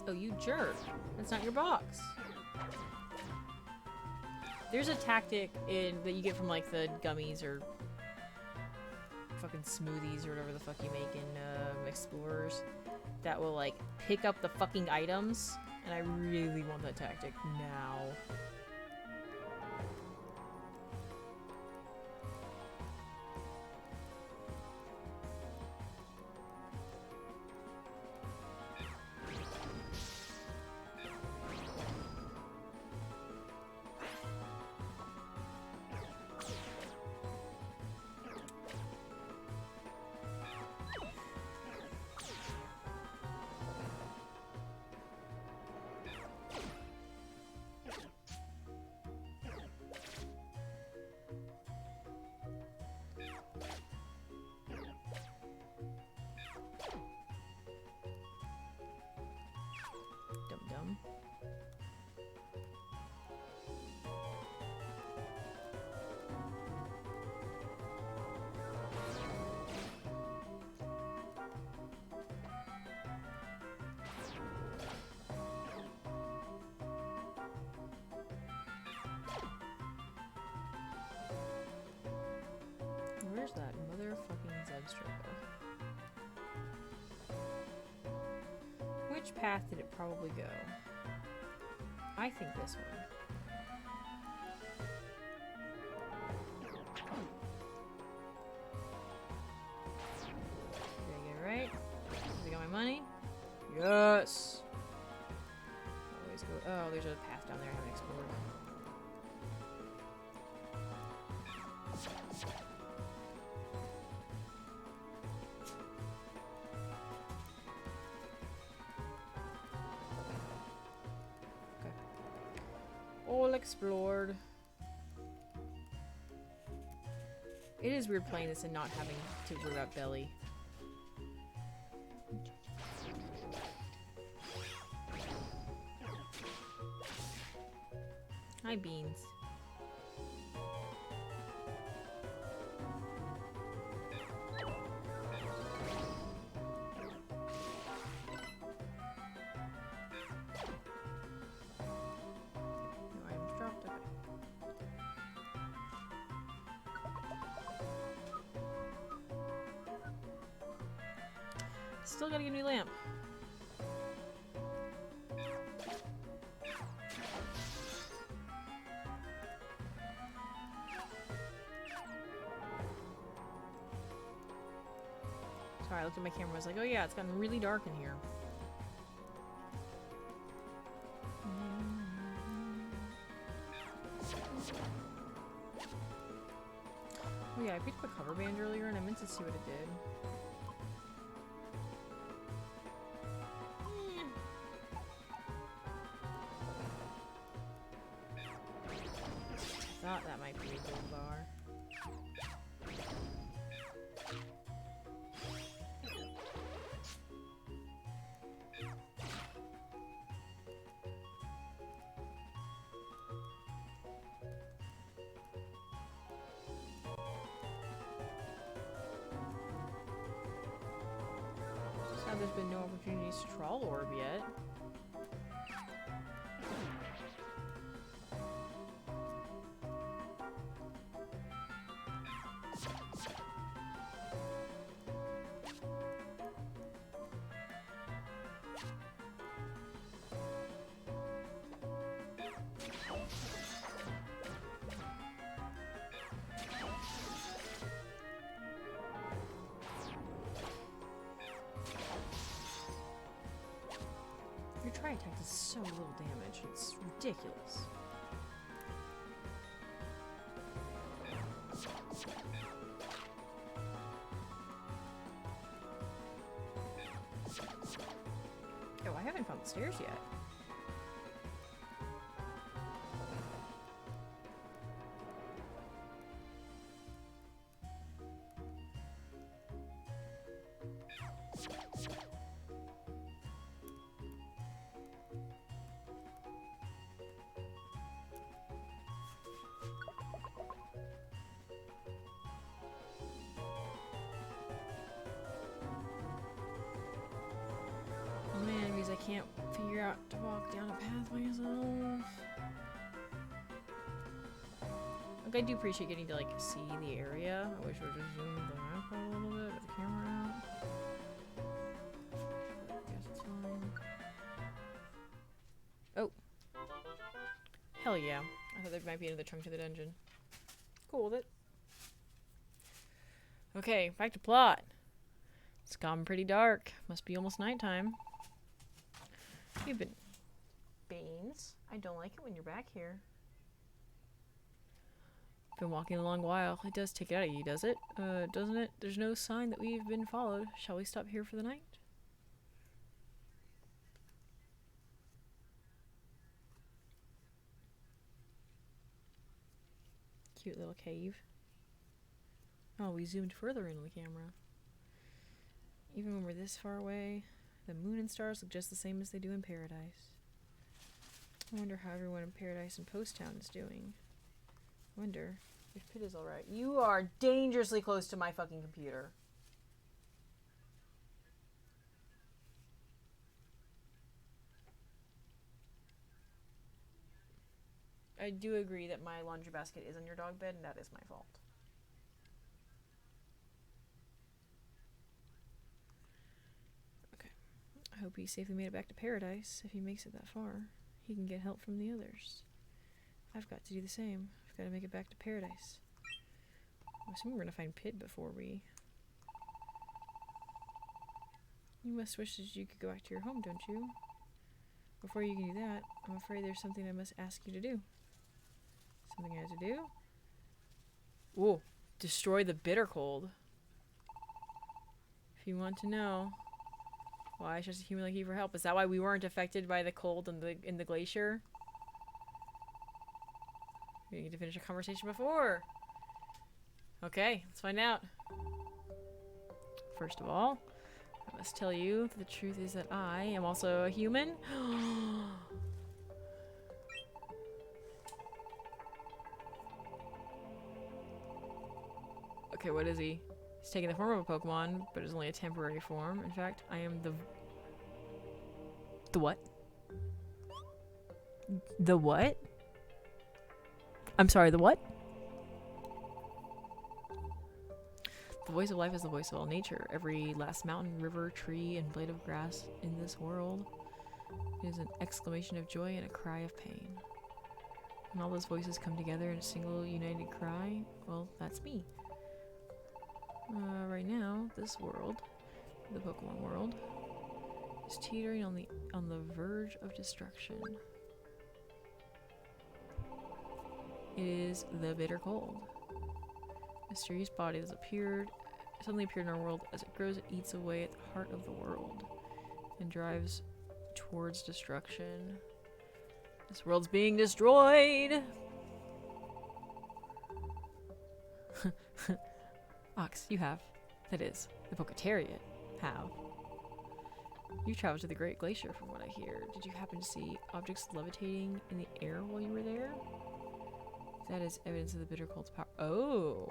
Oh, you jerk. That's not your box. There's a tactic that you get from, like, the gummies or fucking smoothies or whatever the fuck you make in Explorers that will, like, pick up the fucking items, and I really want that tactic now. Where's that motherfucking Zebstrika? Which path did it probably go? I think this one. Did I get it right? Did I get my money? Yes! Always go. Oh, there's a path down there I haven't explored. All explored. It is weird playing this and not having to worry about belly. Hi, beans. Still gotta get a new lamp. Sorry, I looked at my camera, I was like, oh yeah, it's gotten really dark in here. Oh yeah, I picked up a cover band earlier and I meant to see what it did. Thought that might be a gold bar. Sad there's been no opportunities to trawl orb yet. Your tri-attack does so little damage, it's ridiculous. Oh, I haven't found the stairs yet. I can't figure out to walk down a path myself. Like, I do appreciate getting to, like, see the area. I wish I would just zoom the map out a little bit with the camera out. I guess it's fine. Oh. Hell yeah. I thought there might be another trunk to the dungeon. Cool with it. Okay, back to plot. It's gotten pretty dark. Must be almost nighttime. You've been... Beans. I don't like it when you're back here. Been walking a long while. It does take it out of you, does it? Doesn't it? There's no sign that we've been followed. Shall we stop here for the night? Cute little cave. Oh, we zoomed further into the camera. Even when we're this far away, the moon and stars look just the same as they do in Paradise. I wonder how everyone in Paradise and Post Town is doing. I wonder if Pit is alright. You are dangerously close to my fucking computer. I do agree that my laundry basket is on your dog bed, and that is my fault. hope he safely made it back to paradise. If he makes it that far, he can get help from the others. I've got to do the same. I've got to make it back to paradise. I'm assuming we're gonna find Pid before we... You must wish that you could go back to your home, don't you? Before you can do that, I'm afraid there's something I must ask you to do. Something I have to do? Ooh, destroy the bitter cold. If you want to know why I trust a human like you for help, is that why we weren't affected by the cold in the glacier? We need to finish a conversation before. Okay, let's find out. First of all, I must tell you that the truth is that I am also a human. Okay, what is he? He's taking the form of a Pokemon, but it's only a temporary form. In fact, I am the... The what? The what? I'm sorry, the what? The voice of life is the voice of all nature. Every last mountain, river, tree, and blade of grass in this world is an exclamation of joy and a cry of pain. When all those voices come together in a single united cry, well, that's me. Right now, this world, the Pokemon world, is teetering on the verge of destruction. It is the bitter cold. A mysterious body that suddenly appeared in our world. As it grows, it eats away at the heart of the world and drives towards destruction. This world's being destroyed! Ox, you have. That is, the Poketariat have. You traveled to the Great Glacier from what I hear. Did you happen to see objects levitating in the air while you were there? That is evidence of the bitter cold's power. Oh!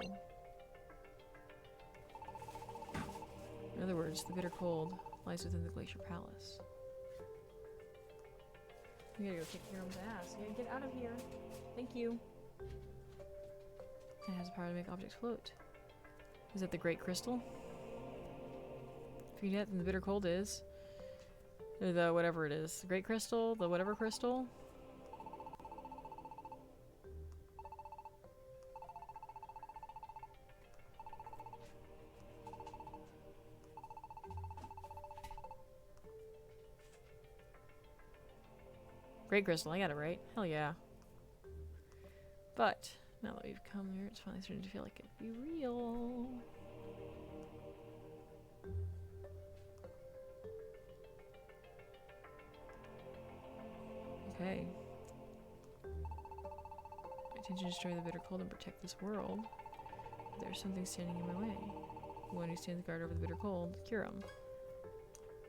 In other words, the bitter cold lies within the Glacier Palace. We gotta go kick your own ass. You gotta get out of here. Thank you. It has the power to make objects float. Is that the Great Crystal? If you get, then the bitter cold is. Or the whatever it is. The Great Crystal? The whatever crystal? Great Crystal, I got it right. Hell yeah. But, now that we've come here, it's finally starting to feel like it'd be real. Okay. I intend to destroy the bitter cold and protect this world. But there's something standing in my way. The one who stands guard over the bitter cold, Kyurem.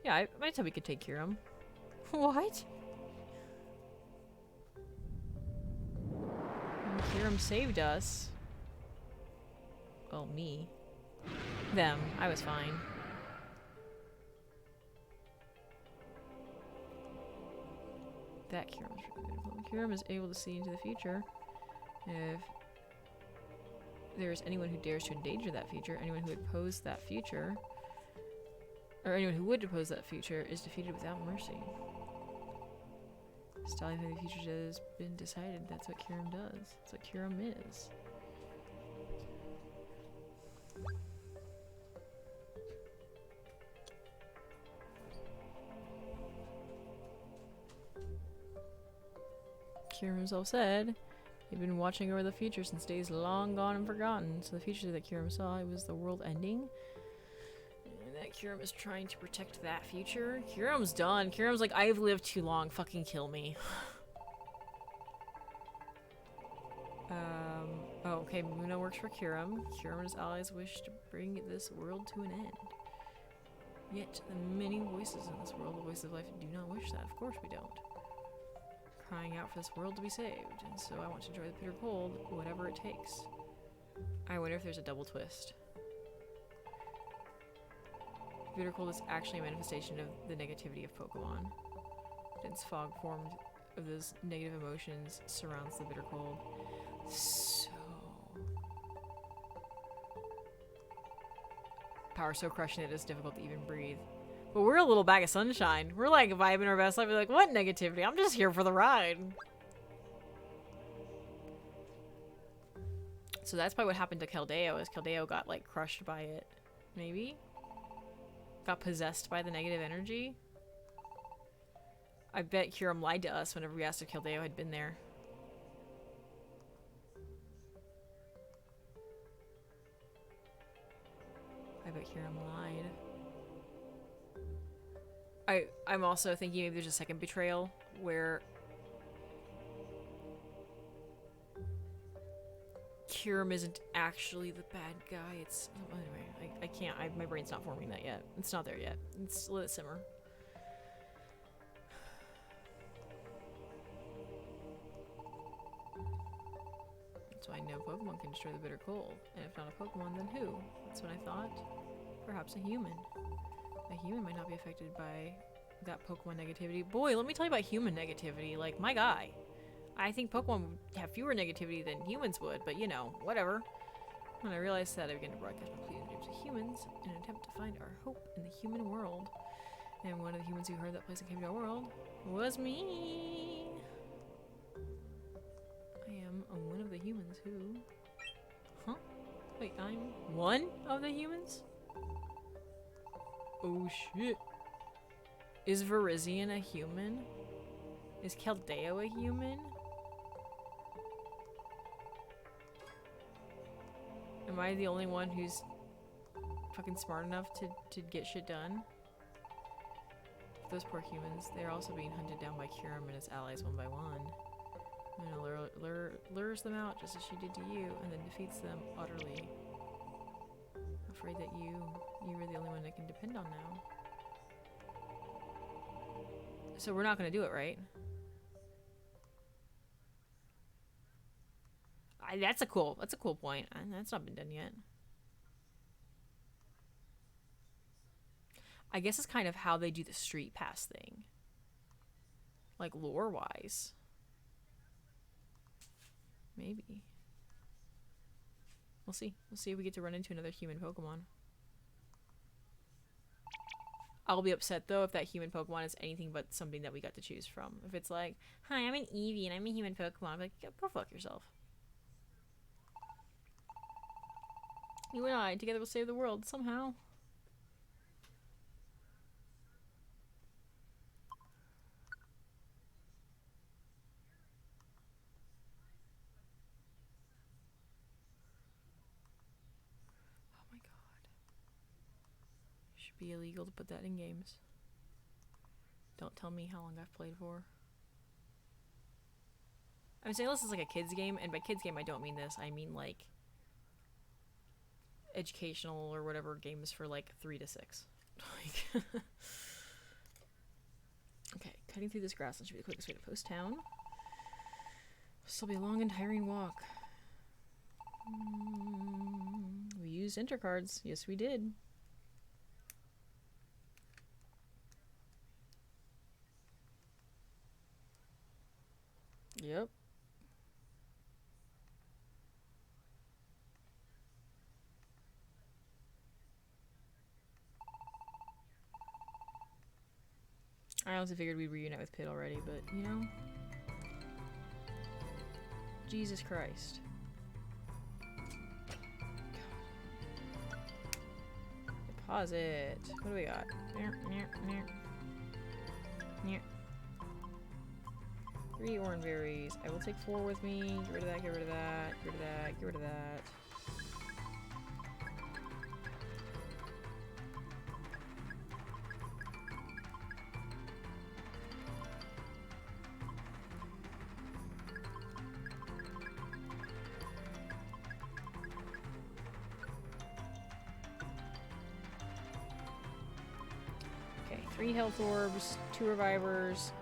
Yeah, I might tell we could take Kyurem. What? Kyurem saved us. Well, me. Them. I was fine. That Kyurem is really beautiful. Kyurem is able to see into the future. If there is anyone who dares to endanger that future, anyone who would oppose that future, or anyone who would oppose that future, is defeated without mercy. Stallion for the future has been decided. That's what Kyurem does. That's what Kyurem is. Kyurem himself said he'd been watching over the future since days long gone and forgotten. So the future that Kyurem saw, it was the world ending. And that Kyurem is trying to protect that future. Kyurem's done. Kyurem's like, I've lived too long. Fucking kill me. Oh, okay. Muna works for Kyurem. Kyurem and his allies wish to bring this world to an end. Yet the many voices in this world, the voices of life, do not wish that. Of course we don't. Crying out for this world to be saved, and so I want to enjoy the bitter cold, whatever it takes. I wonder if there's a double twist. Bitter cold is actually a manifestation of the negativity of Pokemon. Dense fog formed of those negative emotions surrounds the bitter cold. So... power so crushing that it's difficult to even breathe. But we're a little bag of sunshine. We're like vibing our best life. We're like, what negativity? I'm just here for the ride. So that's probably what happened to Keldeo, is Keldeo got like crushed by it. Maybe? Got possessed by the negative energy? I bet Kiram lied to us whenever we asked if Keldeo had been there. I bet Kiram lied. I'm also thinking maybe there's a second betrayal where Kiram isn't actually the bad guy. It's anyway. I can't. My brain's not forming that yet. It's not there yet. Let it simmer. So I know Pokemon can destroy the bitter cold, and if not a Pokemon, then who? That's what I thought. Perhaps a human. A human might not be affected by that Pokemon negativity. Boy, let me tell you about human negativity. Like, my guy. I think Pokemon would have fewer negativity than humans would, but you know, whatever. When I realized that, I began to broadcast my pleas and dreams to humans in an attempt to find our hope in the human world. And one of the humans who heard that place and came to our world was me. I am one of the humans who... Huh? Wait, I'm one of the humans? Oh shit. Is Virizion a human? Is Keldeo a human? Am I the only one who's fucking smart enough to get shit done? Those poor humans, they're also being hunted down by Kiram and his allies one by one. And lures them out just as she did to you, and then defeats them utterly. I'm afraid that you were the only one I can depend on now. So we're not gonna do it, right? That's a cool point. That's not been done yet. I guess it's kind of how they do the street pass thing. Like lore-wise. Maybe. We'll see. We'll see if we get to run into another human Pokemon. I'll be upset though if that human Pokemon is anything but something that we got to choose from. If it's like, hi, I'm an Eevee and I'm a human Pokemon. I'm like, go fuck yourself. You and I, together will save the world, somehow. Oh my god. It should be illegal to put that in games. Don't tell me how long I've played for. I'm saying this is like a kids game, and by kids game I don't mean this. I mean like educational or whatever games for like 3 to 6. Like okay, cutting through this grassland should be the quickest way to Post Town. This will be a long and tiring walk. We used enter cards. Yes, we did. Yep. I honestly figured we'd reunite with Pit already, but, you know. Jesus Christ. Deposit. What do we got? 3 orange berries. I will take 4 with me. Get rid of that, get rid of that, get rid of that, get rid of that. Okay, 3 health orbs, 2 revivers,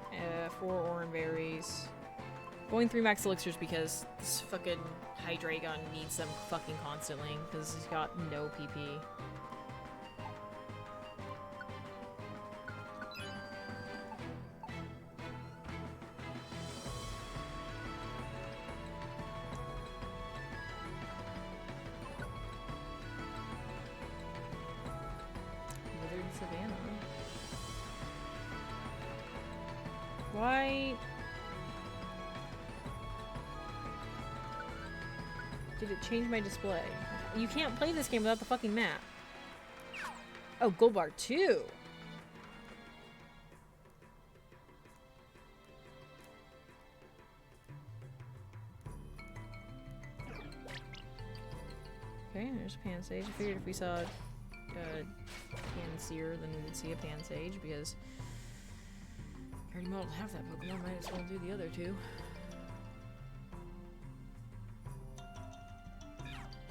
4 orange berries. Going 3 max elixirs because this fucking Hydreigon needs them fucking constantly because he's got no PP. Withered Savannah. Why? Did it change my display? You can't play this game without the fucking map. Oh, Gold Bar 2. Okay, there's a pan sage. I figured if we saw Panseer, then we would see a pan sage because I already modeled half that Pokemon. Might as well do the other two.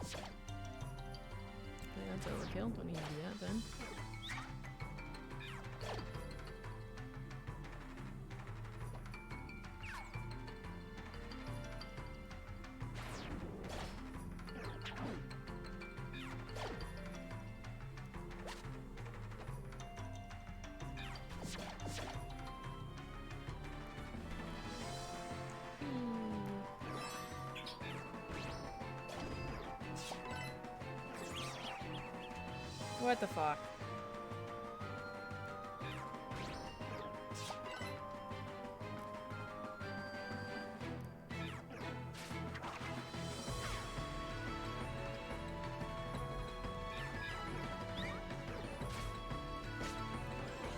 Okay, that's overkill. Don't need to do that then. What the fuck?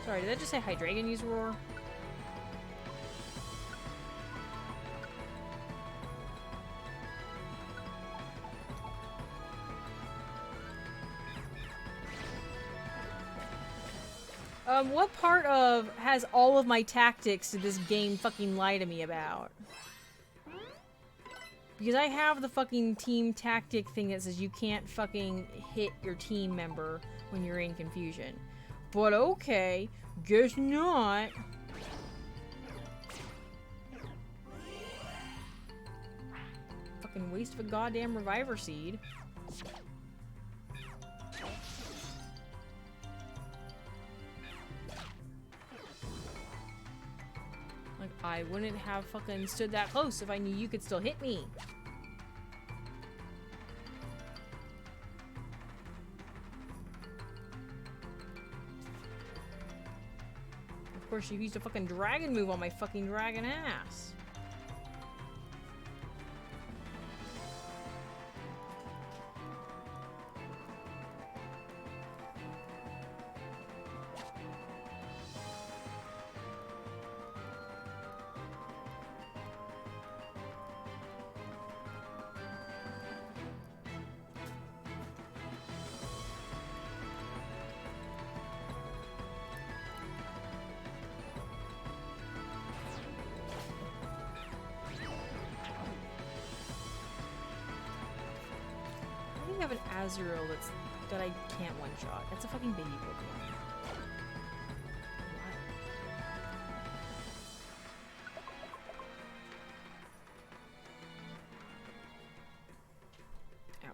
Sorry, did that just say Hydreigon use Roar? What part of has all of my tactics did this game fucking lie to me about? Because I have the fucking team tactic thing that says you can't fucking hit your team member when you're in confusion. But okay, guess not. Fucking waste of a goddamn Reviver Seed. Like, I wouldn't have fucking stood that close if I knew you could still hit me. Of course, you used a fucking dragon move on my fucking dragon ass. I have an Azurill that I can't one-shot. That's a fucking baby Pokemon. Ouch.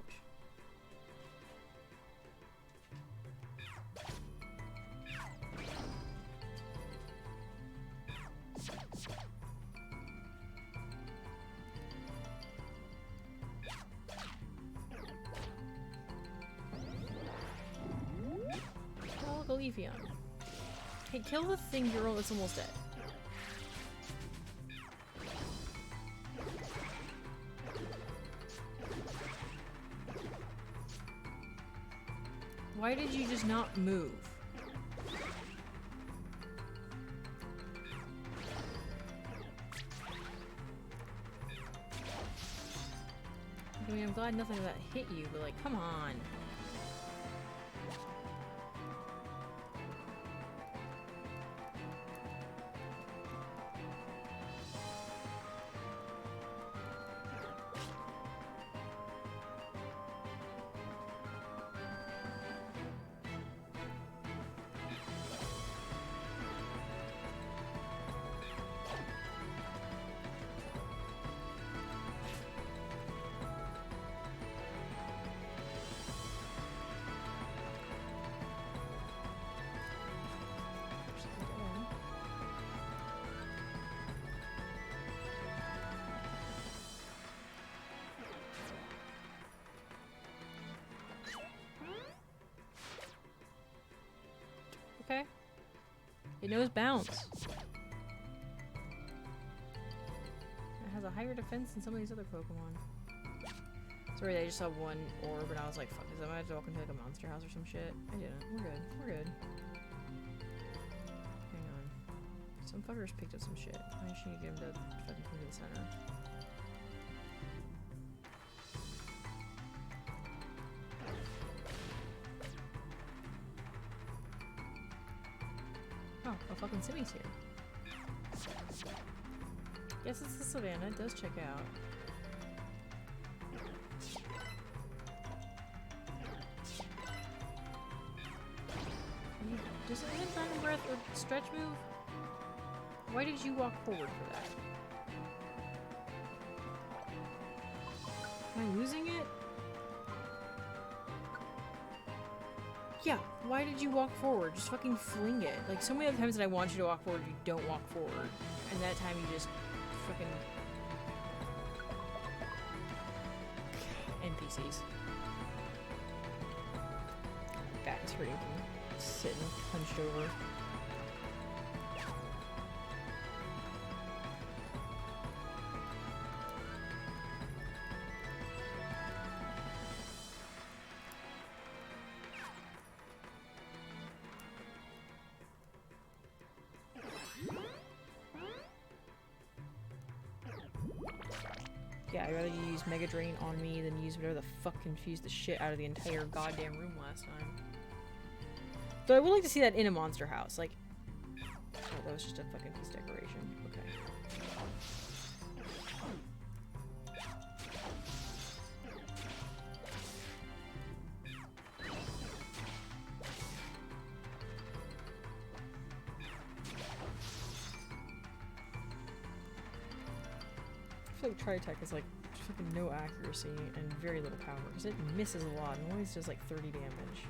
Leafeon. Hey, kill the thing girl that's almost dead. Why did you just not move? I mean, I'm glad nothing of that hit you, but like, come on. Okay. It knows bounce. has a higher defense than some of these other Pokemon. Sorry, I just saw one orb and I was like, fuck, is I might have to walk into like a monster house or some shit? I didn't. We're good. We're good. Hang on. Some fuckers picked up some shit. I just need to get him to fucking come to the center. Oh, a fucking Simi's here. Yes, it's the savannah. It does check out. Does it hit Dragon Breath or Stretch move? Why did you walk forward for that? Am I losing it? Yeah, why did you walk forward? Just fucking fling it. Like, so many other times that I want you to walk forward, you don't walk forward. And that time you just fucking... NPCs. Back is hurting from sitting hunched over. Yeah, I'd rather you use Mega Drain on me than use whatever the fuck confused the shit out of the entire goddamn room last time. Though I would like to see that in a monster house. Like, oh, that was just a fucking piece of decoration. Okay. I feel like Tri-Attack is like fucking no accuracy and very little power because it misses a lot and always does like 30 damage.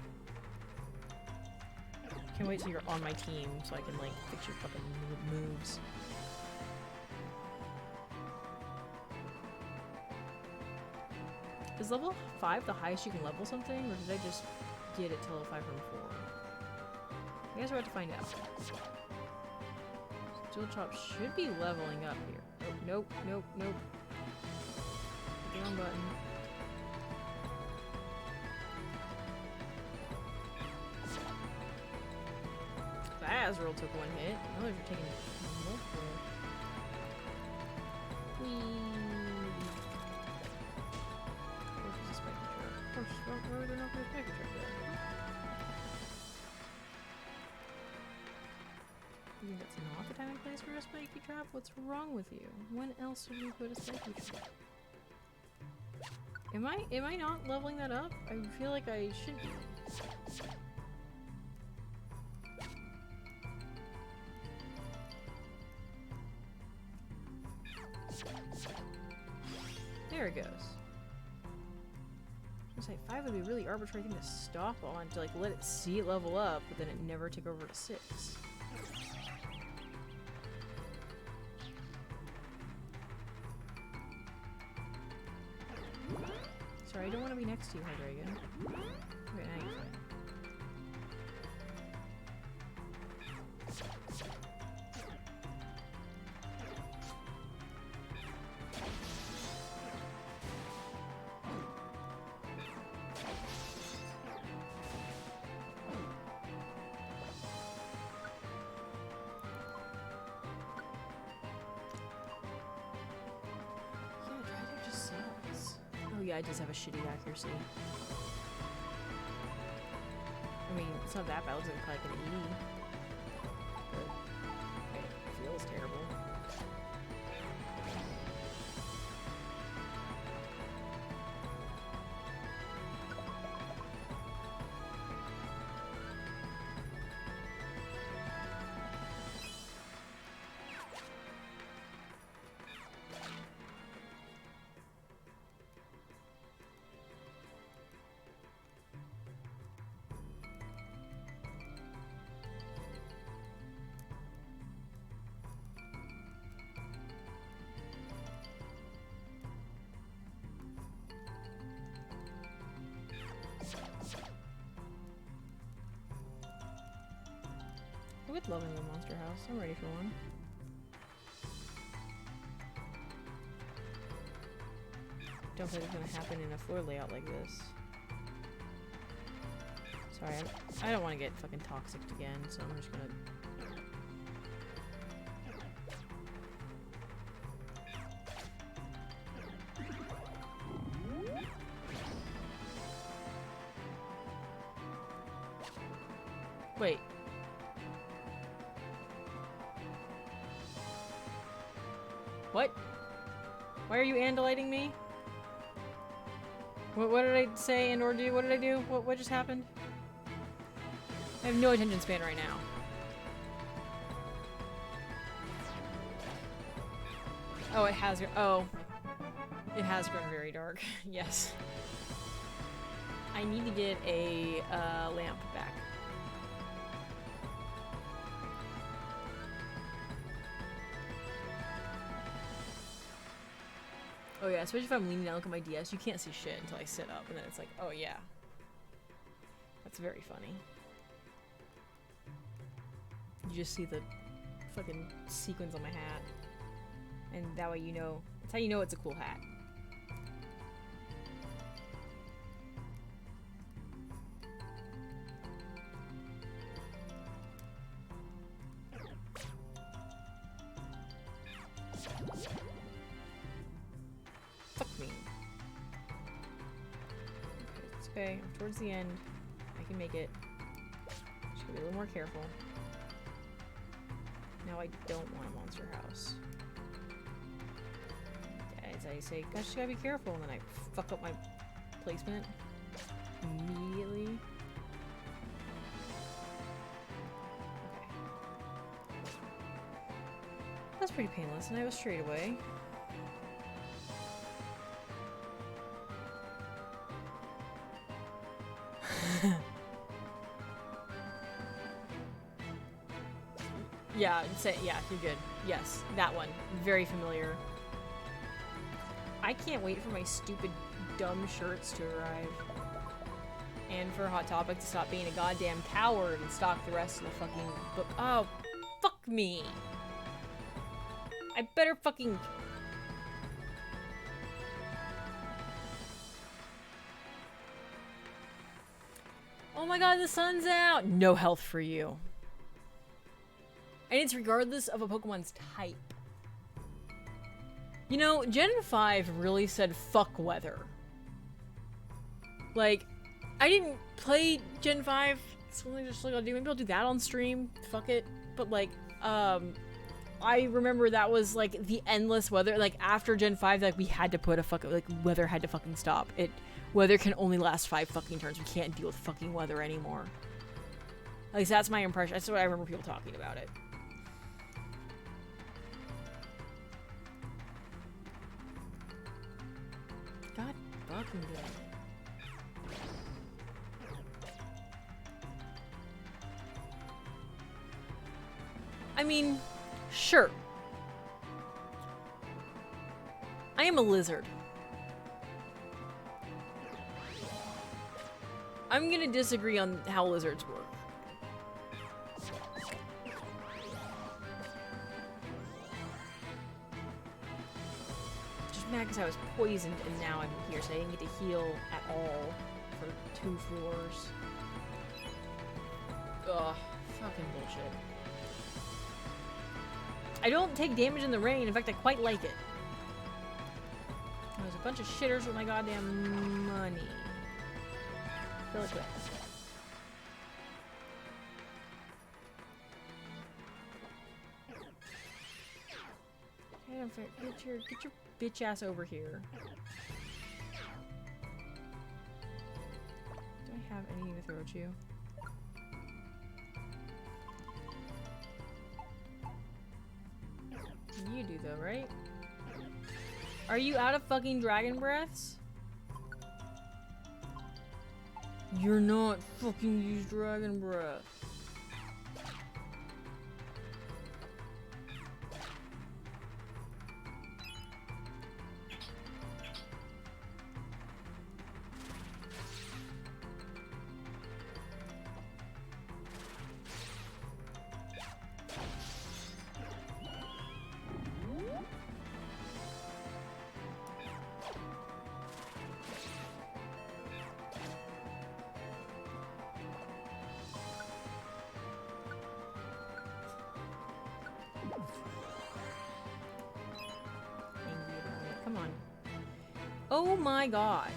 Can't wait till you're on my team so I can like fix your fucking moves. Is level 5 the highest you can level something, or did I just get it to level 5 from 4? I guess we're about to find out. Steel Chop should be leveling up here. Oh, nope, nope, nope. Hit the wrong button. Azrael took one hit. Now you're taking multiple. Whee! Of course, it's a spiky trap. Of course, why would there not be a spiky trap there? You think that's not the time and place for a spiky trap? What's wrong with you? When else would we put a spiky trap? Am I not leveling that up? I feel like I should be. There it goes. I was gonna say 5 would be a really arbitrary thing to stop on, to like let it see it level up, but then it never take over to 6. Sorry, I don't want to be next to you, Hydreigon. Okay, now you're fine. Yeah, it does have a shitty accuracy. I mean, it's not that bad. It looks like an E. But it feels terrible. I would love a monster house. I'm ready for one. don't think it's gonna happen in a floor layout like this. Sorry, I don't want to get fucking toxic again, so I'm just gonna... Wait. What? Why are you andaliting me? What did I say and or do? What did I do? What just happened? I have no attention span right now. Oh, it has. Oh, it has grown very dark. Yes. I need to get a lamp back. Oh yeah, especially if I'm leaning down, look at my DS, you can't see shit until I sit up, and then it's like, oh yeah. That's very funny. You just see the fucking sequins on my hat. And that way you know, that's how you know it's a cool hat. Fuck me. Okay, it's okay. I'm towards the end. I can make it. Just gotta be a little more careful. Now I don't want a monster house. As I say, gosh, you gotta be careful, and then I fuck up my placement immediately. Okay. That's pretty painless, and I was straight away. Yeah, yeah, you're good. Yes, that one. Very familiar. I can't wait for my stupid, dumb shirts to arrive. And for Hot Topic to stop being a goddamn coward and stock the rest of the fucking book. Oh, fuck me. I better fucking... Oh my god, the sun's out! No health for you. And it's regardless of a Pokemon's type. You know, Gen 5 really said fuck weather. Like, I didn't play Gen 5. It's only just like I'll do. Maybe I'll do that on stream. Fuck it. But like, I remember that was like the endless weather. Like after Gen 5, like we had to put a fucking like weather had to fucking stop. Weather can only last 5 fucking turns. We can't deal with fucking weather anymore. At least that's my impression. That's what I remember people talking about it. God fucking damn it. I mean, sure. I am a lizard. I'm gonna disagree on how lizards work. Just mad because I was poisoned and now I'm here, so I didn't get to heal at all for 2 floors. Ugh, fucking bullshit. I don't take damage in the rain. In fact, I quite like it. There's a bunch of shitters with my goddamn money. Fill it quick. Get your bitch ass over here. Do I have anything to throw at you? You do though, right? Are you out of fucking dragon breaths? You're not fucking use dragon breath. angry about it. Come on. Oh my god.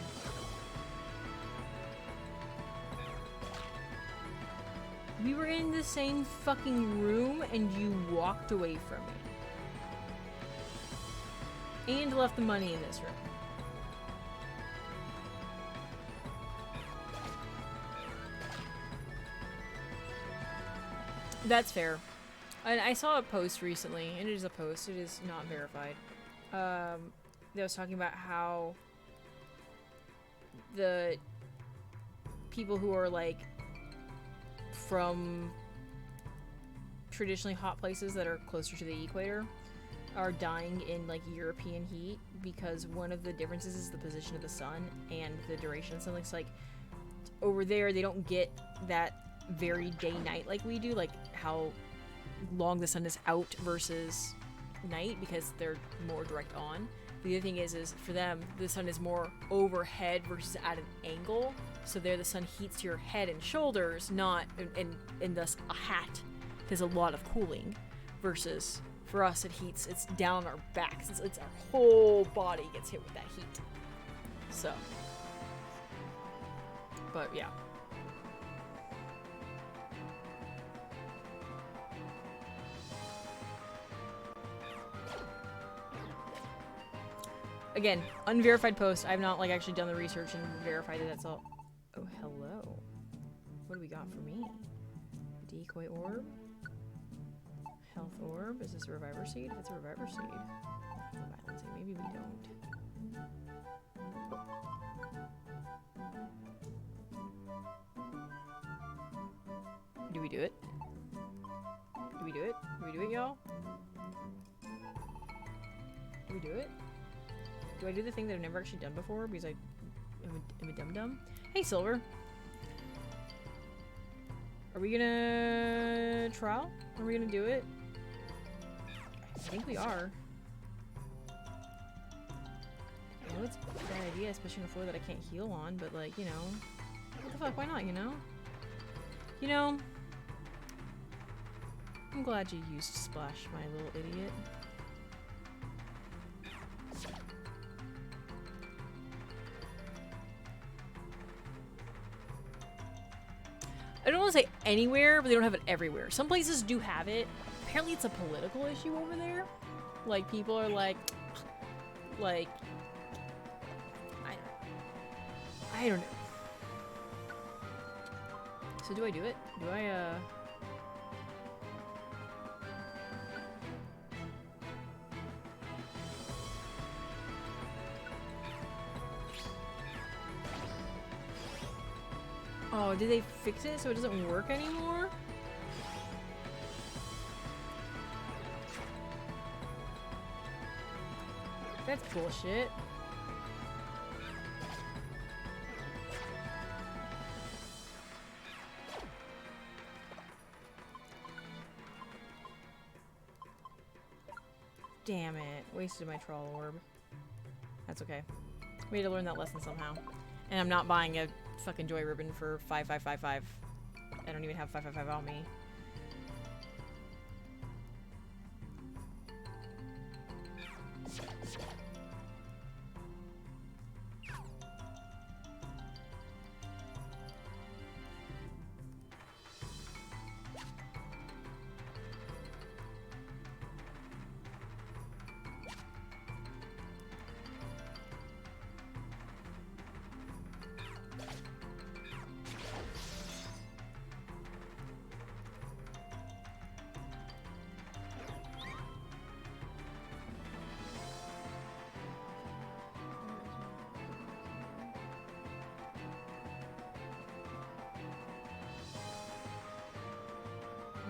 We were in the same fucking room and you walked away from me. And left the money in this room. That's fair. I saw a post recently, and it is a post, it is not verified. That was talking about how the people who are like from traditionally hot places that are closer to the equator are dying in like European heat because one of the differences is the position of the sun and the duration. So it's like over there they don't get that very day-night like we do, like how long the sun is out versus night because they're more direct on. The other thing is for them the sun is more overhead versus at an angle, so there the sun heats your head and shoulders, not and thus a hat does a lot of cooling, versus for us it's down our backs. It's our whole body gets hit with that heat. So, but yeah. Again, unverified post. I've not like actually done the research and verified that that's all. Oh, hello. What do we got for me? Decoy orb. Health orb. Is this a reviver seed? If it's a reviver seed. Violence seed. Maybe we don't. Do we do it? Do we do it? Do we do it, y'all? Do we do it? Do I do the thing that I've never actually done before because I'm a dum-dum? Hey, Silver. Are we gonna trial? Are we gonna do it? I think we are. I know it's a bad idea, especially on a floor that I can't heal on, but like, you know, what the fuck, why not, you know? You know, I'm glad you used Splash, my little idiot. I don't want to say anywhere, but they don't have it everywhere. Some places do have it. Apparently it's a political issue over there. Like, people are like, I don't know. So do I do it? Do I, Oh, did they fix it so it doesn't work anymore? That's bullshit. Damn it. Wasted my troll orb. That's okay. We had to learn that lesson somehow. And I'm not buying a fucking joy ribbon for 5555. I don't even have 555 on me.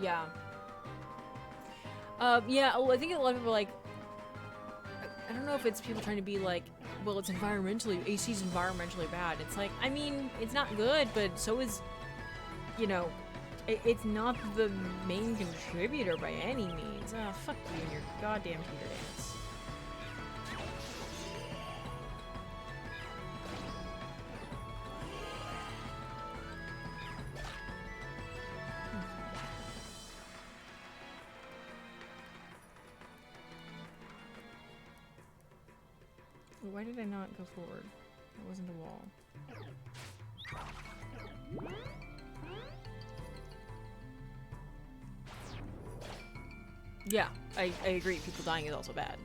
Yeah. Yeah, I think a lot of people are like, I don't know if it's people trying to be like, well, it's environmentally, AC's environmentally bad. It's like, I mean, it's not good, but so is, you know, it's not the main contributor by any means. Oh, fuck you and your goddamn heater dance. Why did I not go forward? That wasn't a wall. Yeah, I agree. People dying is also bad.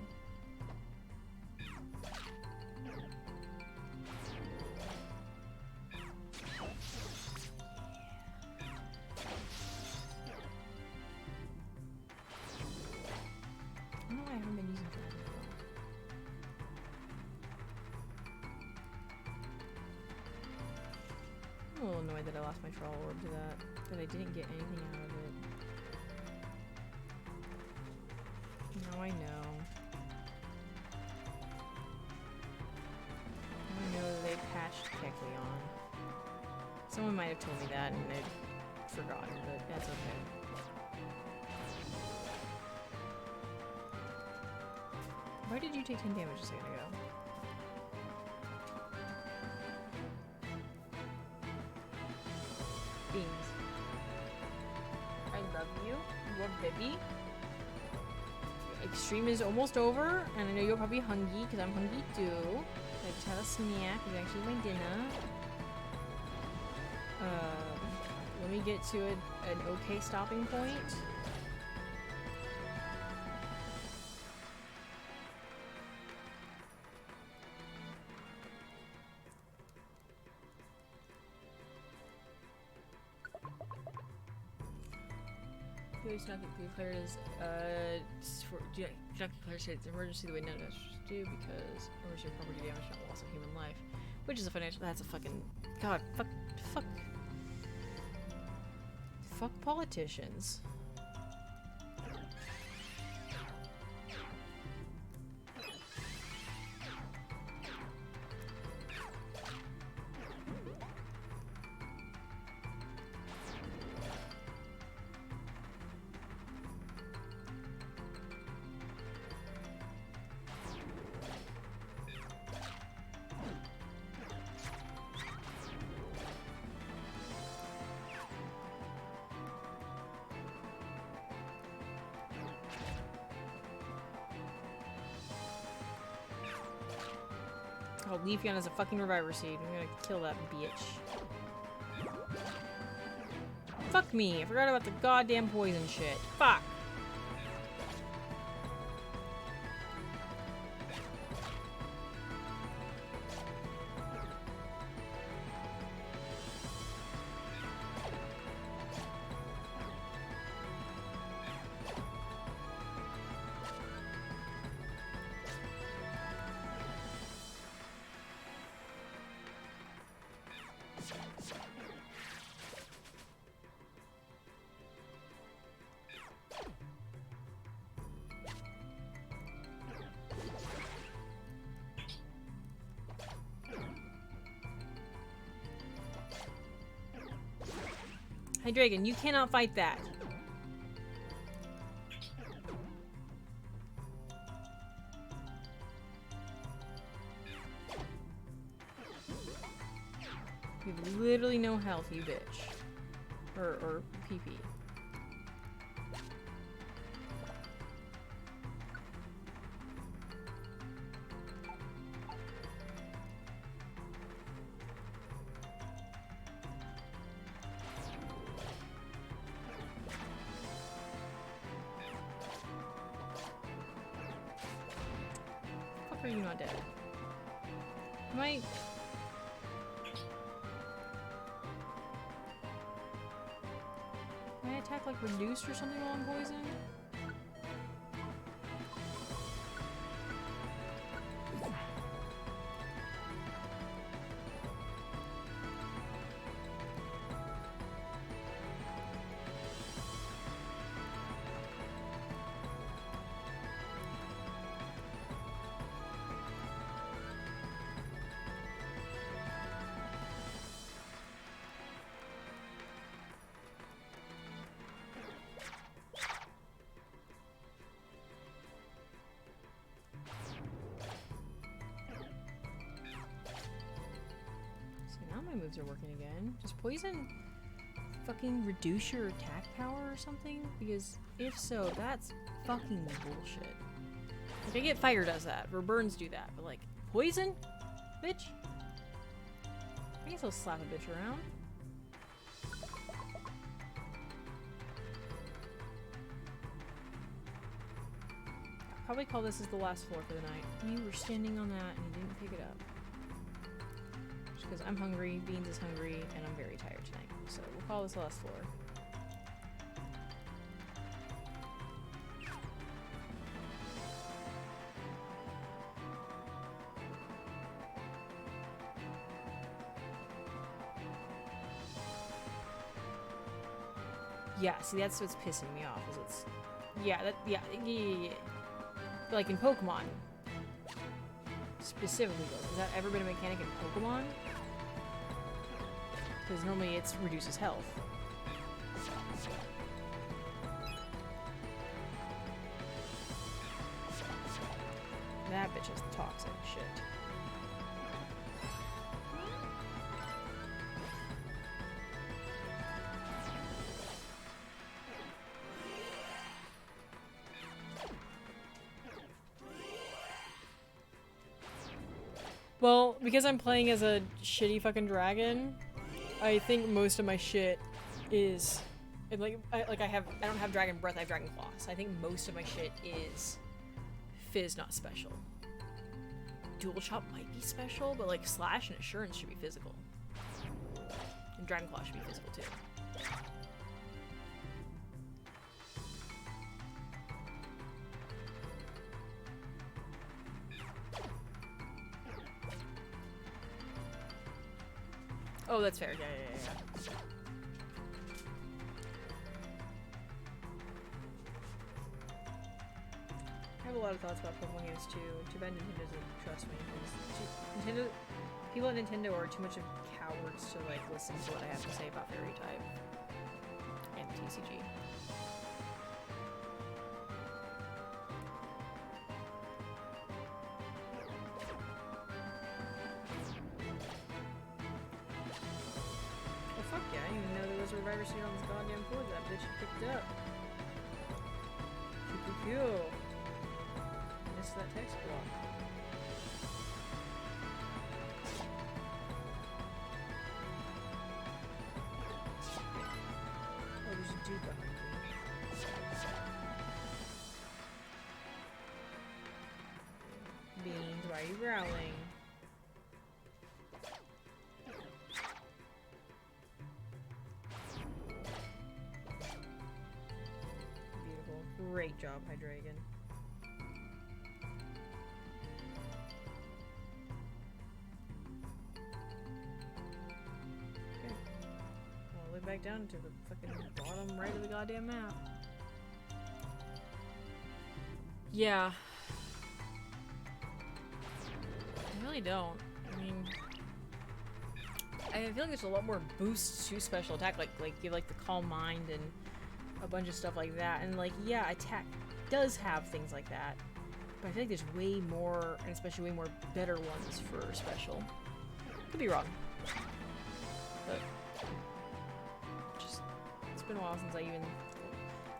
I don't know why I haven't been using that before. I'm a little annoyed that I lost my troll orb to that. That I didn't get anything out of it. Now I know. Now I know that they patched Kecleon. Someone might have told me that and I'd forgotten, but that's okay. Why did you take 10 damage a second ago? Beans. I love you. You are baby. Extreme is almost over, and I know you're probably hungry, because I'm hungry too. I just had a snack, it's actually my dinner. Let me get to an okay stopping point. It's not declared as do not declare states emergency the way none of us do because emergency property damage, not loss of human life, which is a financial. That's a fucking god. Fuck politicians. Oh, Leafeon is a fucking reviver seed. I'm gonna kill that bitch. Fuck me! I forgot about the goddamn poison shit. Fuck! Hydreigon, you cannot fight that. You have literally no health, you bitch. Or PP. Are you not dead? Can I attack like reduced or something while I'm poisoned? My moves are working again. Does poison fucking reduce your attack power or something? Because if so, that's fucking bullshit. Like, I get fire does that, or burns do that, but like, Poison? Bitch? I guess I'll slap a bitch around. I'll probably call this as the last floor for the night. You were standing on that and you didn't pick it up. Just because I'm hungry, Beans is hungry, and I'm very tired tonight. So we'll call this the last floor. Yeah, see, that's what's pissing me off, is it's... Yeah, yeah. Like in Pokemon. Specifically, has that ever been a mechanic in Pokemon? Because normally it reduces health. That bitch is toxic shit. Well, because I'm playing as a shitty fucking dragon, I think most of my shit is, I don't have dragon breath, I have dragon claw. So I think most of my shit is fizz, not special. Dual chop might be special, but like slash and assurance should be physical. And dragon claw should be physical too. Oh, that's fair. Yeah. I have a lot of thoughts about Pokemon games too. Too bad Nintendo doesn't trust me. People at Nintendo are too much of cowards to like listen to what I have to say about Fairy type and TCG. Fuck yeah, I didn't even know there was a reviver seat on this goddamn floor that bitch had picked up. Super cool. Missed that text block. Oh, there's a dude behind me. Beans, why are you growling? Great job, Hydreigon. Okay. All the way back down to the fucking bottom right of the goddamn map. Yeah. I really don't. I mean... I feel like there's a lot more boosts to special attack, like you have like the Calm Mind and a bunch of stuff like that, and like, yeah, attack does have things like that, but I feel like there's way more, and especially way more better ones for special. Could be wrong, but just, it's been a while since I even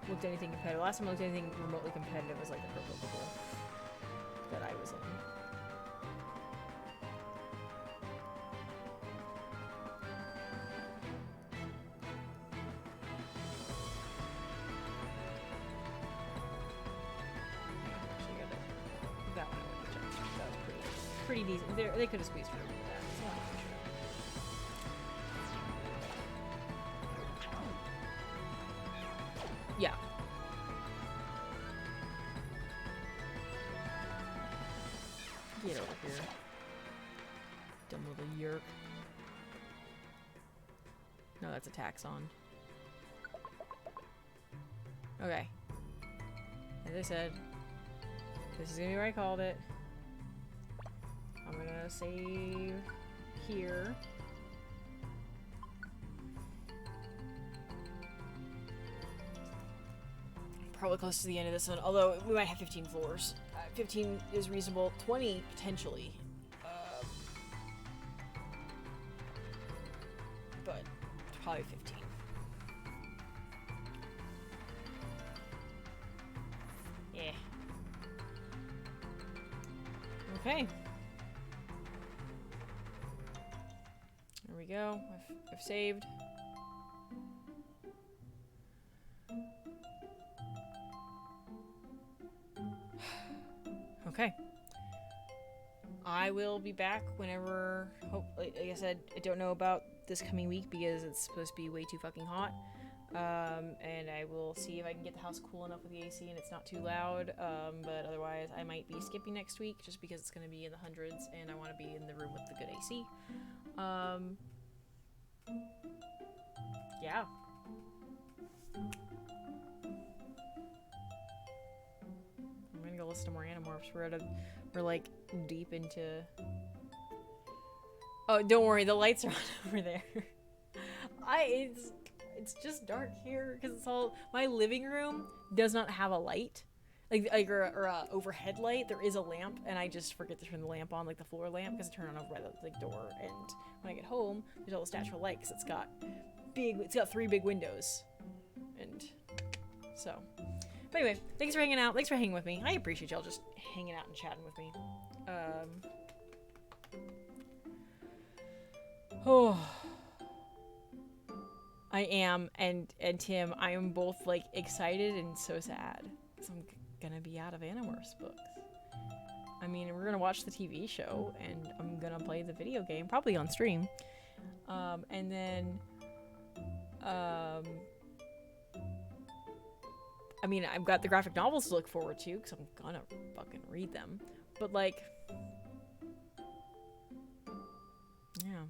looked at anything competitive. Last time I looked at anything remotely competitive was like the Pro Pokeball that I was in. Pretty decent. They could have squeezed through with that. It's not sure. Yeah. Get over here. Dumb little yerk. No, that's a taxon. Okay. As I said, this is gonna be where I called it. I'm gonna save here. Probably close to the end of this one, although we might have 15 floors. 15 is reasonable, 20 potentially. But probably 15. Yeah. Okay. go. I've saved. Okay. I will be back whenever, like I said, I don't know about this coming week because it's supposed to be way too fucking hot. And I will see if I can get the house cool enough with the AC and it's not too loud. But otherwise I might be skipping next week just because it's going to be in the hundreds and I want to be in the room with the good AC. Yeah. I'm gonna go listen to more Animorphs. We're like deep into. Oh, don't worry, the lights are on over there. It's just dark here because it's all. My living room does not have a light, or a overhead light. There is a lamp, and I just forget to turn the lamp on, like the floor lamp, because I turn it on over by the door. And when I get home, there's all this natural light because it's got 3 big windows, and so. But anyway, thanks for hanging out. Thanks for hanging with me. I appreciate y'all just hanging out and chatting with me. Oh, I am, and Tim, I am both like excited and so sad because I'm gonna be out of Animorphs books. I mean, we're gonna watch the TV show, and I'm gonna play the video game probably on stream, and then, I mean, I've got the graphic novels to look forward to because I'm gonna fucking read them. But, like, yeah.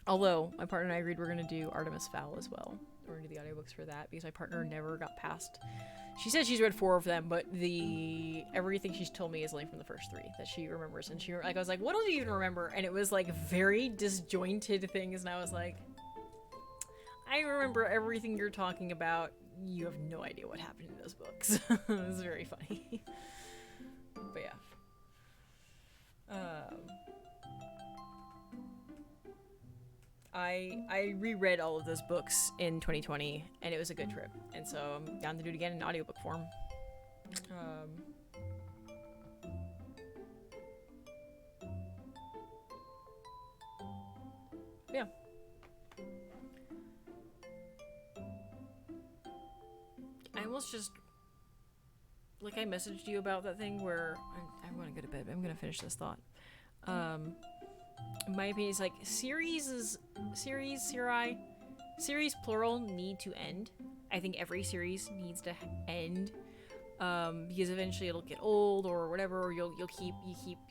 Although, my partner and I agreed we're gonna do Artemis Fowl as well. We're gonna do the audiobooks for that because my partner never got past. She said she's read 4 of them, but everything she's told me is only from the first 3 that she remembers. And I was like, what do you even remember? And it was like very disjointed things, and I was like, I remember everything you're talking about. You have no idea what happened in those books. It was very funny. But yeah. I reread all of those books in 2020, and it was a good trip. And so I'm down to do it again in audiobook form. Yeah. I almost just, like, I messaged you about that thing where I want to go to bed, but I'm gonna finish this thought. My opinion is like series plural need to end. I think every series needs to end, because eventually it'll get old or whatever, or you'll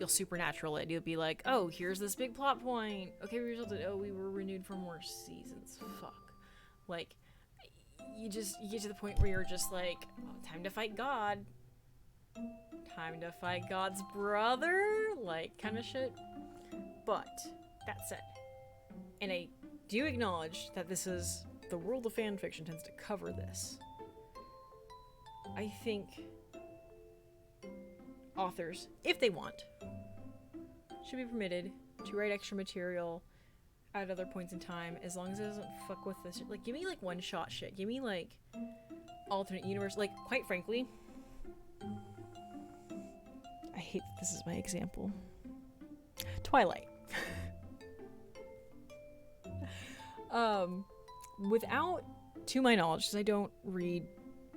supernatural it. You'll be like, oh, here's this big plot point. Okay, we were renewed for more seasons. Fuck. Like, you get to the point where you're just like, oh, time to fight God. Time to fight God's brother, like, kind of shit. But that said, and I do acknowledge that this is the world of fan fiction tends to cover this. I think authors, if they want, should be permitted to write extra material at other points in time, as long as it doesn't fuck with this. Like, give me like one-shot shit. Give me like alternate universe. Like, quite frankly, I hate that this is my example. Twilight. Without, to my knowledge, because I don't read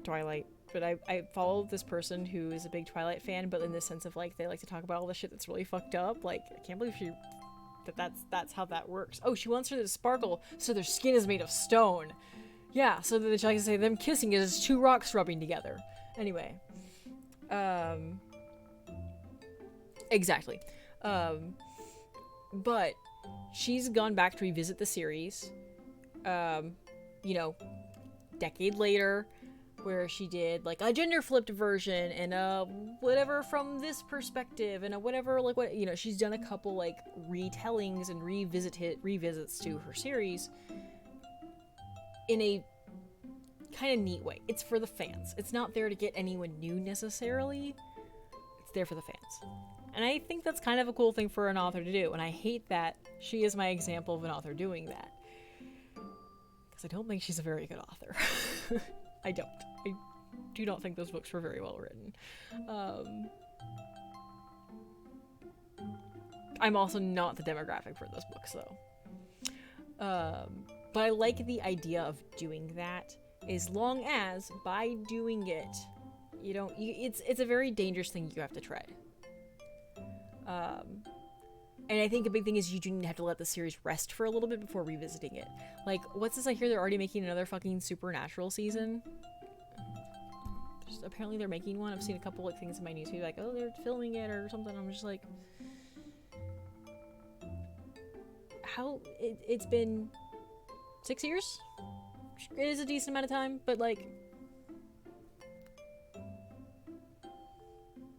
Twilight, but I follow this person who is a big Twilight fan, but in the sense of like, they like to talk about all the shit that's really fucked up. Like, I can't believe that's how that works. Oh, she wants her to sparkle so their skin is made of stone. Yeah, so then she likes to say them kissing is 2 rocks rubbing together. Anyway. Exactly. But she's gone back to revisit the series, decade later, where she did like a gender flipped version and a whatever from this perspective and a whatever, like, what, she's done a couple like retellings and revisits to her series in a kind of neat way. It's for the fans. It's not there to get anyone new necessarily. It's there for the fans. And I think that's kind of a cool thing for an author to do. And I hate that she is my example of an author doing that. Because I don't think she's a very good author. I don't. I do not think those books were very well written. I'm also not the demographic for those books, though. But I like the idea of doing that, as long as by doing it, it's a very dangerous thing you have to tread. And I think a big thing is you do have to let the series rest for a little bit before revisiting it. Like, what's this I hear they're already making another fucking Supernatural season? Apparently they're making one. I've seen a couple of things in my newsfeed like, oh, they're filming it or something. I'm just like, how? It's been 6 years? It is a decent amount of time, but like,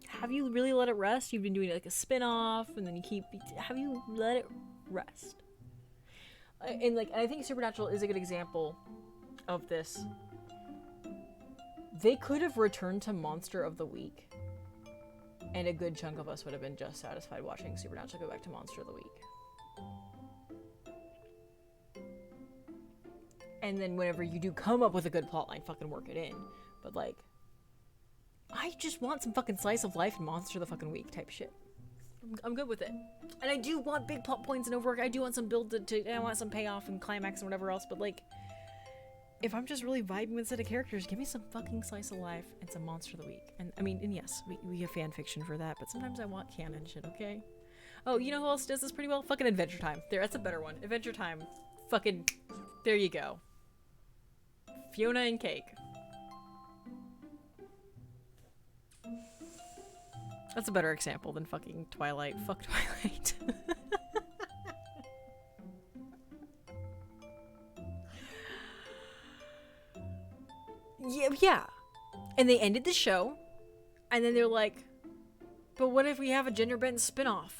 have you really let it rest? You've been doing like a spin-off, and then have you let it rest? And like, I think Supernatural is a good example of this. They could have returned to Monster of the Week, and a good chunk of us would have been just satisfied watching Supernatural go back to Monster of the Week. And then whenever you do come up with a good plotline, fucking work it in. But like, I just want some fucking slice of life and Monster of the fucking Week type shit. I'm good with it. And I do want big plot points and overwork. I do want some build to I want some payoff and climax and whatever else, but like, if I'm just really vibing with a set of characters, give me some fucking slice of life and some Monster of the Week. And I mean, and yes, we have fan fiction for that, but sometimes I want canon shit, okay? Oh, you know who else does this pretty well? Fucking Adventure Time. There, that's a better one. Adventure Time. Fucking, there you go. Fiona and Cake. That's a better example than fucking Twilight. Fuck Twilight. Yeah. And they ended the show, and then they're like, but what if we have a gender-bent spin-off?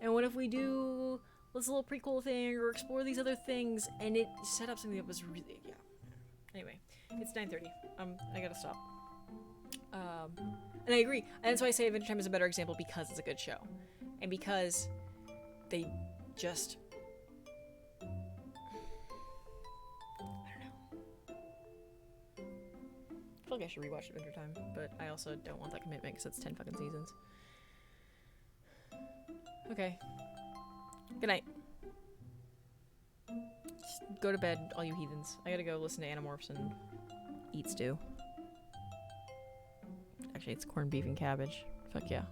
And what if we do this little prequel thing or explore these other things? And it set up something that was really, yeah. Anyway, it's 9:30. I gotta stop. And I agree. And that's why I say Adventure Time is a better example, because it's a good show. And because they just... I feel like I should rewatch Adventure Time, but I also don't want that commitment because it's 10 fucking seasons. Okay. Good night. Just go to bed, all you heathens. I gotta go listen to Animorphs and eat stew. Actually, it's corned beef and cabbage. Fuck yeah.